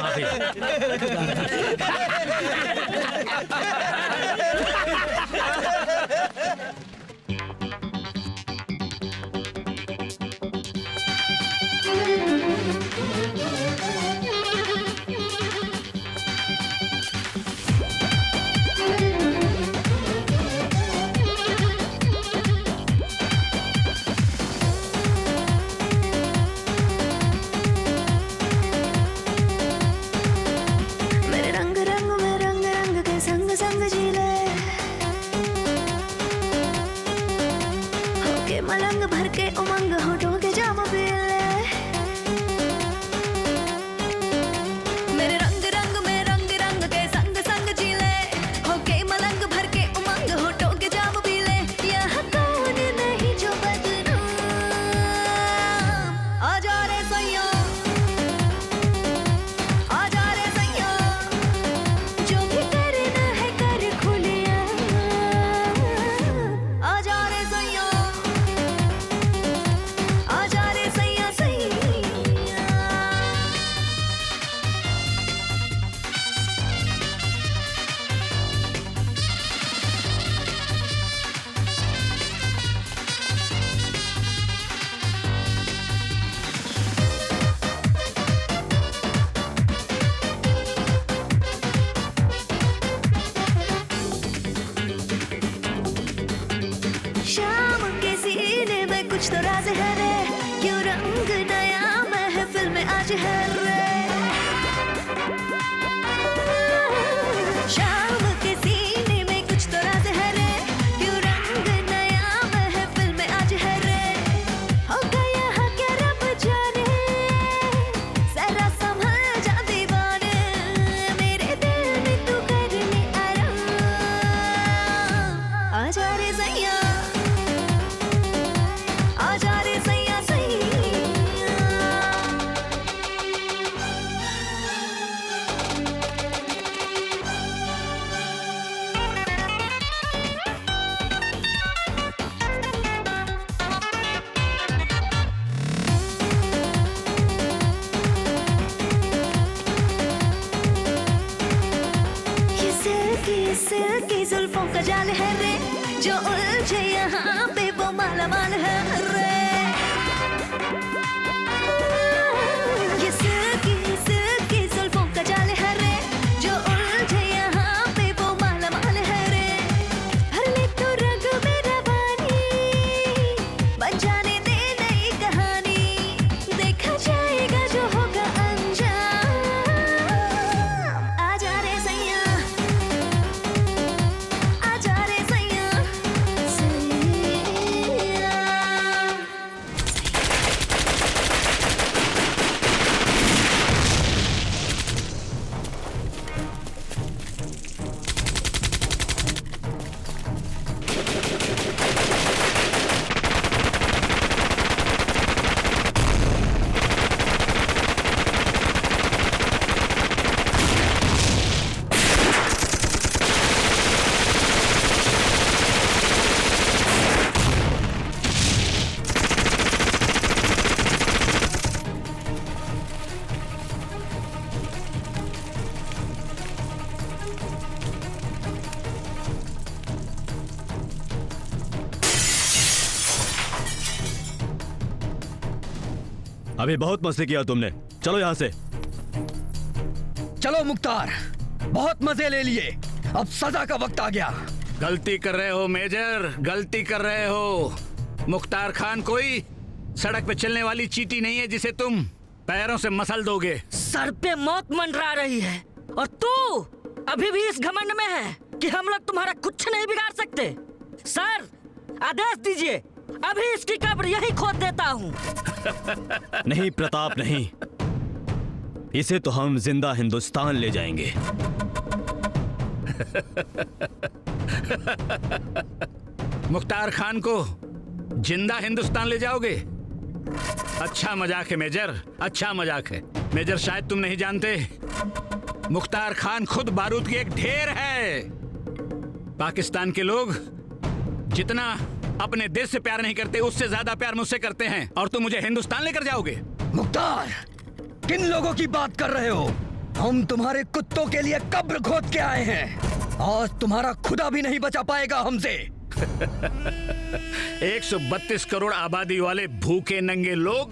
का जाल है रे, जो उलझे यहाँ पे वो माला माल है रे। ये सिल्की जुल्फों का जाल है रे, जो उलझे यहाँ पे वो माला माल है रे। हर ले तो रग में रवानी, बन जाने दे नई कहानी, देखा जाएगा जो होगा अंजाम। आजा रे सैया, आजा रे सैया, सैया। अभी बहुत मस्ती किया तुमने, चलो यहाँ से। चलो मुख्तार, बहुत मजे ले लिए, अब सजा का वक्त आ गया। गलती कर रहे हो मेजर, गलती कर रहे हो। मुख्तार खान कोई सड़क पे चलने वाली चींटी नहीं है जिसे तुम पैरों से मसल दोगे। सर पे मौत मंडरा रही है और तू अभी भी इस घमंड में है कि हम लोग तुम्हारा कुछ नहीं बिगाड़ सकते। सर, आदेश दीजिए, अभी इसकी कब्र यही खोद देता हूँ। नहीं प्रताप नहीं, इसे तो हम जिंदा हिंदुस्तान ले जाएंगे। मुख्तार खान को जिंदा हिंदुस्तान ले जाओगे? अच्छा मजाक है मेजर, अच्छा मजाक है। मेजर, शायद तुम नहीं जानते, मुख्तार खान खुद बारूद की एक ढेर है। पाकिस्तान के लोग जितना अपने देश से प्यार नहीं करते, उससे ज्यादा प्यार मुझसे करते हैं, और तुम मुझे हिंदुस्तान लेकर जाओगे? मुख्तार, किन लोगों की बात कर रहे हो? हम तुम्हारे कुत्तों के लिए कब्र खोद के आए हैं। आज तुम्हारा खुदा भी नहीं बचा पाएगा हमसे। 132 करोड़ आबादी वाले भूखे नंगे लोग,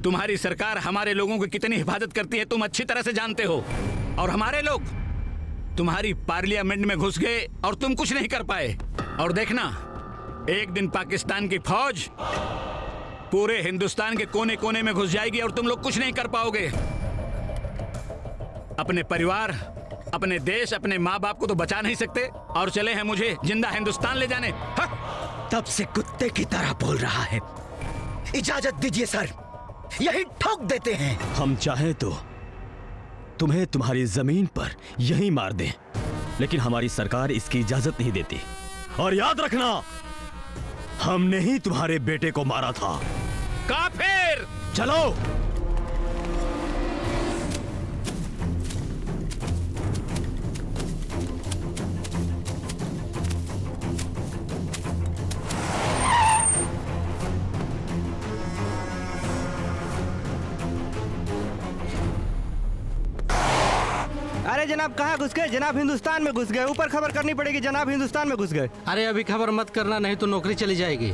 तुम्हारी सरकार हमारे लोगों की कितनी हिफाजत करती है तुम अच्छी तरह से जानते हो। और हमारे लोग तुम्हारी पार्लियामेंट में घुस गए और तुम कुछ नहीं कर पाए। और देखना, एक दिन पाकिस्तान की फौज पूरे हिंदुस्तान के कोने कोने में घुस जाएगी और तुम लोग कुछ नहीं कर पाओगे। अपने परिवार, अपने देश, अपने माँ बाप को तो बचा नहीं सकते, और चले हैं मुझे जिंदा हिंदुस्तान ले जाने। तब से कुत्ते की तरह बोल रहा है। इजाजत दीजिए सर, यही ठोक देते हैं। हम चाहें तो तुम्हें तुम्हारी जमीन पर यहीं मार दें, लेकिन हमारी सरकार इसकी इजाजत नहीं देती। और याद रखना, हमने ही तुम्हारे बेटे को मारा था। काफिर! चलो। अरे जनाब, कहाँ घुस गए? जनाब हिंदुस्तान में घुस गए। ऊपर खबर करनी पड़ेगी, जनाब हिंदुस्तान में घुस गए। अरे अभी खबर मत करना, नहीं तो नौकरी चली जाएगी।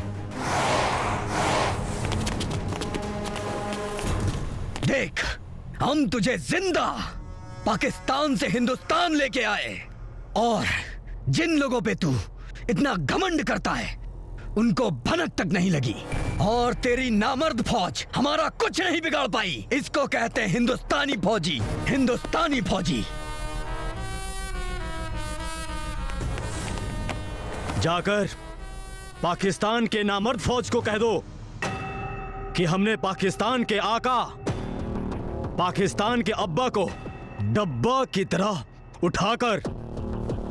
देख, हम तुझे जिंदा पाकिस्तान से हिंदुस्तान लेके आए, और जिन लोगों पे तू इतना घमंड करता है उनको भनक तक नहीं लगी, और तेरी नामर्द फौज हमारा कुछ नहीं बिगाड़ पाई। इसको कहते हैं हिंदुस्तानी फौजी, हिंदुस्तानी फौजी। जाकर पाकिस्तान के नामर्द फौज को कह दो कि हमने पाकिस्तान के आका, पाकिस्तान के अब्बा को डब्बा की तरह उठाकर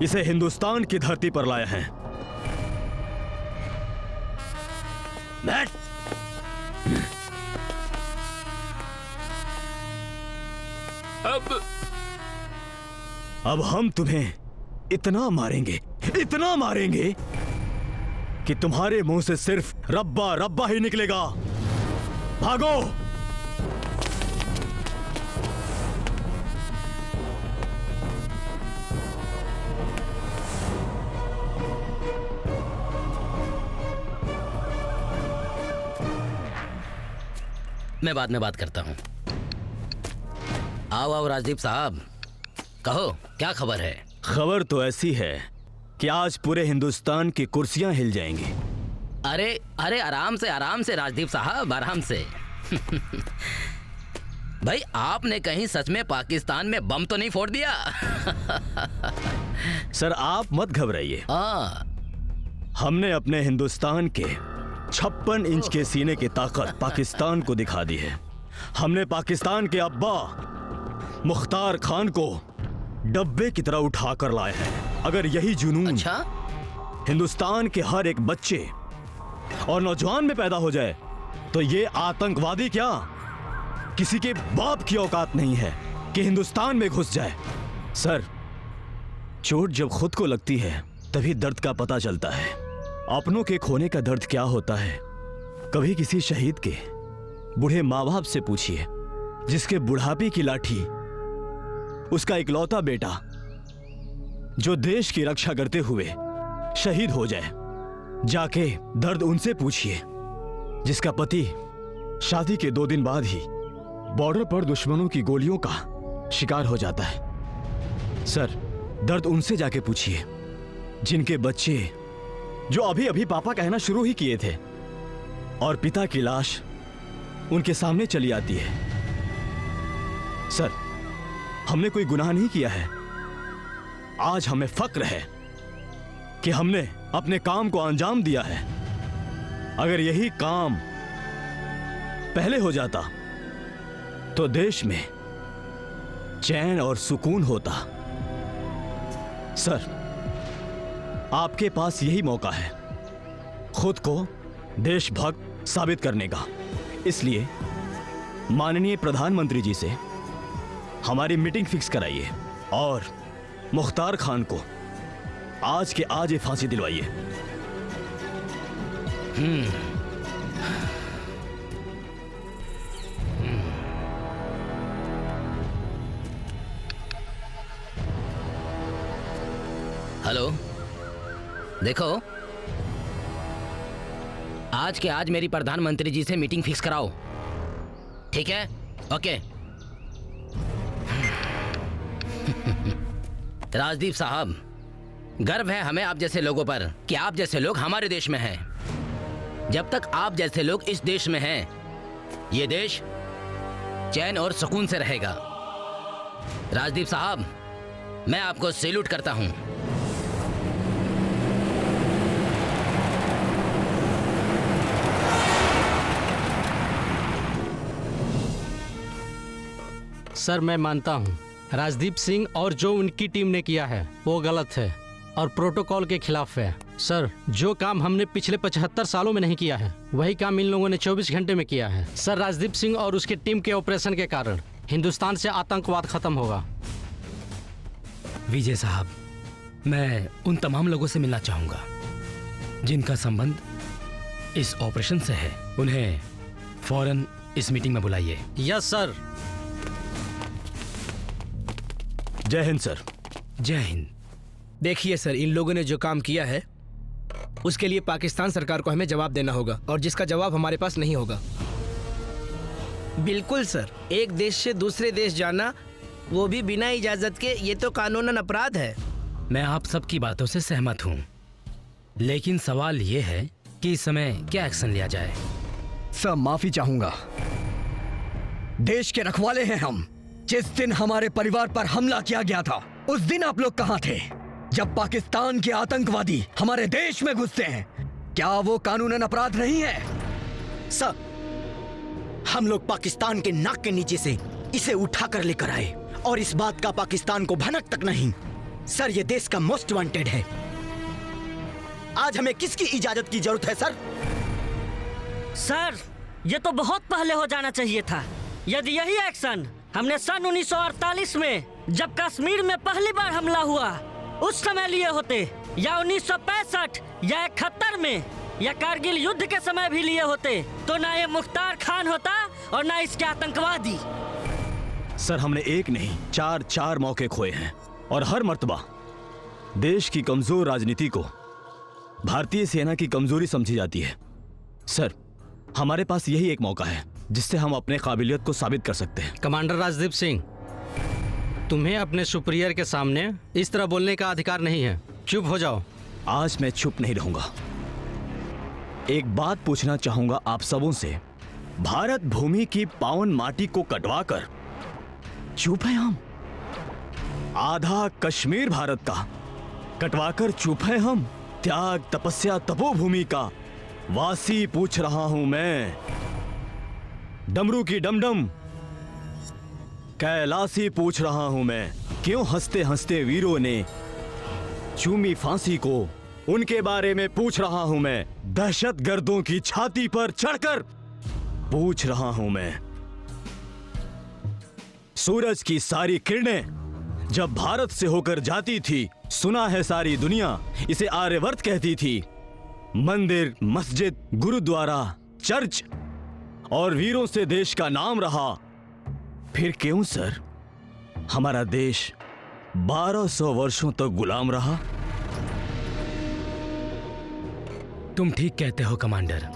इसे हिंदुस्तान की धरती पर लाए हैं। बैठ। अब हम तुम्हें इतना मारेंगे, इतना मारेंगे कि तुम्हारे मुंह से सिर्फ रब्बा रब्बा ही निकलेगा। भागो। मैं बाद में बात करता हूँ। आओ आओ राजदीप साहब, कहो क्या खबर है? खबर तो ऐसी है कि आज पूरे हिंदुस्तान की कुर्सियां हिल जाएंगी। अरे अरे आराम से राजदीप साहब, आराम से। भाई आपने कहीं सच में पाकिस्तान में बम तो नहीं फोड़ दिया? सर आप मत घबराइए, हमने अपने हिंदुस्तान के 56 इंच के सीने की ताकत पाकिस्तान को दिखा दी है। हमने पाकिस्तान के अब्बा मुख्तार खान को डब्बे की तरह उठा कर लाए हैं। अगर यही जुनून हिंदुस्तान के हर एक बच्चे और नौजवान में पैदा हो जाए तो ये आतंकवादी क्या किसी के बाप की औकात नहीं है कि हिंदुस्तान में घुस जाए। सर, चोट जब खुद को लगती है तभी दर्द का पता चलता है। अपनों के खोने का दर्द क्या होता है कभी किसी शहीद के बूढ़े माँ बाप से पूछिए, जिसके बुढ़ापे की लाठी उसका इकलौता बेटा जो देश की रक्षा करते हुए शहीद हो जाए। जाके दर्द उनसे पूछिए जिसका पति शादी के 2 दिन बाद ही बॉर्डर पर दुश्मनों की गोलियों का शिकार हो जाता है। सर, दर्द उनसे जाके पूछिए जिनके बच्चे जो अभी अभी पापा कहना शुरू ही किए थे और पिता की लाश उनके सामने चली आती है। सर, हमने कोई गुनाह नहीं किया है। आज हमें फक्र है कि हमने अपने काम को अंजाम दिया है। अगर यही काम पहले हो जाता तो देश में चैन और सुकून होता। सर, आपके पास यही मौका है खुद को देशभक्त साबित करने का। इसलिए माननीय प्रधानमंत्री जी से हमारी मीटिंग फिक्स कराइए और मुख्तार खान को आज के आज ही फांसी दिलवाइए। हेलो, देखो आज के आज मेरी प्रधानमंत्री जी से मीटिंग फिक्स कराओ, ठीक है? ओके। राजदीप साहब, गर्व है हमें आप जैसे लोगों पर कि आप जैसे लोग हमारे देश में हैं। जब तक आप जैसे लोग इस देश में हैं, ये देश चैन और सुकून से रहेगा। राजदीप साहब, मैं आपको सैल्यूट करता हूं। सर, मैं मानता हूँ राजदीप सिंह और जो उनकी टीम ने किया है वो गलत है और प्रोटोकॉल के खिलाफ है। सर, जो काम हमने पिछले 75 सालों में नहीं किया है वही काम इन लोगों ने 24 घंटे में किया है। सर, राजदीप सिंह और उसकी टीम के ऑपरेशन के कारण हिंदुस्तान से आतंकवाद खत्म होगा। विजय साहब, मैं उन तमाम लोगों से मिलना चाहूंगा जिनका संबंध इस ऑपरेशन से है। उन्हें फौरन इस मीटिंग में बुलाइए। यस सर। जय हिंद सर। जय हिंद। देखिए सर, इन लोगों ने जो काम किया है उसके लिए पाकिस्तान सरकार को हमें जवाब देना होगा और जिसका जवाब हमारे पास नहीं होगा। बिल्कुल सर, एक देश से दूसरे देश जाना, वो भी बिना इजाजत के, ये तो कानूनन अपराध है। मैं आप सबकी बातों से सहमत हूँ, लेकिन सवाल ये है कि इस समय क्या एक्शन लिया जाए। सर, माफी चाहूंगा। देश के रखवाले हैं हम। जिस दिन हमारे परिवार पर हमला किया गया था उस दिन आप लोग कहां थे? जब पाकिस्तान के आतंकवादी हमारे देश में घुसते हैं, क्या वो कानूनन अपराध नहीं है? सर, हम लोग पाकिस्तान के नाक के नीचे से इसे उठा कर लेकर आए और इस बात का पाकिस्तान को भनक तक नहीं। सर, ये देश का मोस्ट वांटेड है। आज हमें किसकी इजाजत की जरूरत है सर? सर, ये तो बहुत पहले हो जाना चाहिए था। यदि यही एक्शन हमने सन 1948 में जब कश्मीर में पहली बार हमला हुआ उस समय लिए होते, या 1965 या 71 में, या कारगिल युद्ध के समय भी लिए होते, तो ना ये मुख्तार खान होता और ना इसके आतंकवादी। सर, हमने एक नहीं 4 मौके खोए हैं और हर मर्तबा देश की कमजोर राजनीति को भारतीय सेना की कमजोरी समझी जाती है। सर, हमारे पास यही एक मौका है जिससे हम अपने काबिलियत को साबित कर सकते हैं। कमांडर राजदीप सिंह, तुम्हें अपने सुपीरियर के सामने इस तरह बोलने का अधिकार नहीं है। चुप हो जाओ। आज मैं चुप नहीं रहूंगा। एक बात पूछना चाहूंगा आप सबों से। भारत भूमि की पावन माटी को कटवाकर चुप है हम? आधा कश्मीर भारत का कटवाकर चुप है हम? त्याग तपस्या तपोभूमि का वासी पूछ रहा हूं मैं। डमरू की डमडम कैलासी पूछ रहा हूं मैं। क्यों हंसते हंसते वीरों ने चूमी फांसी को, उनके बारे में पूछ रहा हूं मैं। दहशतगर्दों की छाती पर चढ़कर पूछ रहा हूं मैं। सूरज की सारी किरणें जब भारत से होकर जाती थी, सुना है सारी दुनिया इसे आर्यवर्त कहती थी। मंदिर, मस्जिद, गुरुद्वारा, चर्च और वीरों से देश का नाम रहा। फिर क्यों सर हमारा देश 1200 वर्षों तक गुलाम रहा? तुम ठीक कहते हो कमांडर।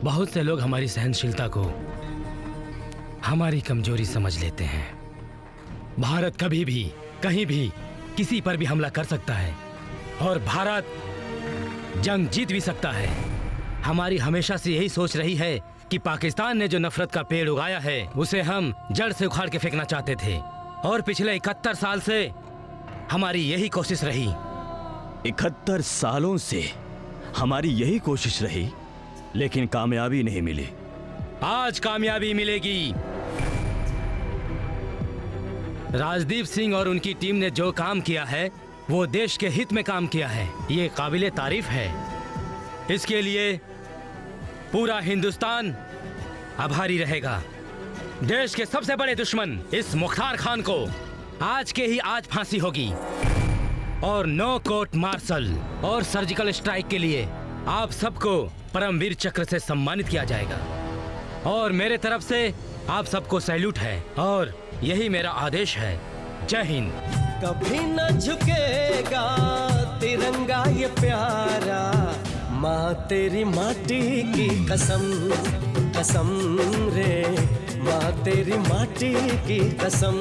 बहुत से लोग हमारी सहनशीलता को हमारी कमजोरी समझ लेते हैं। भारत कभी भी, कहीं भी, किसी पर भी हमला कर सकता है और भारत जंग जीत भी सकता है। हमारी हमेशा से यही सोच रही है कि पाकिस्तान ने जो नफरत का पेड़ उगाया है उसे हम जड़ से उखाड़ के फेंकना चाहते थे और पिछले 71 साल से हमारी यही कोशिश रही। 71 सालों से हमारी यही कोशिश रही, लेकिन कामयाबी नहीं मिली। आज कामयाबी मिलेगी। राजदीप सिंह और उनकी टीम ने जो काम किया है वो देश के हित में काम किया है। ये काबिले तारीफ है। इसके लिए पूरा हिंदुस्तान आभारी रहेगा। देश के सबसे बड़े दुश्मन इस मुख्तार खान को आज के ही आज फांसी होगी और नो कोर्ट मार्शल और सर्जिकल स्ट्राइक के लिए आप सबको परमवीर चक्र से सम्मानित किया जाएगा। और मेरे तरफ से आप सबको सैल्यूट है और यही मेरा आदेश है। जय हिंद। कभी न झुकेगा तिरंगा ये प्यारा, माँ तेरी माटी की कसम, कसम रे माँ तेरी माटी की कसम।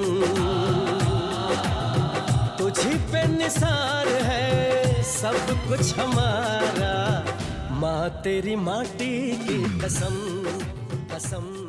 तुझी पे निसार है सब कुछ हमारा, माँ तेरी माटी की कसम, कसम।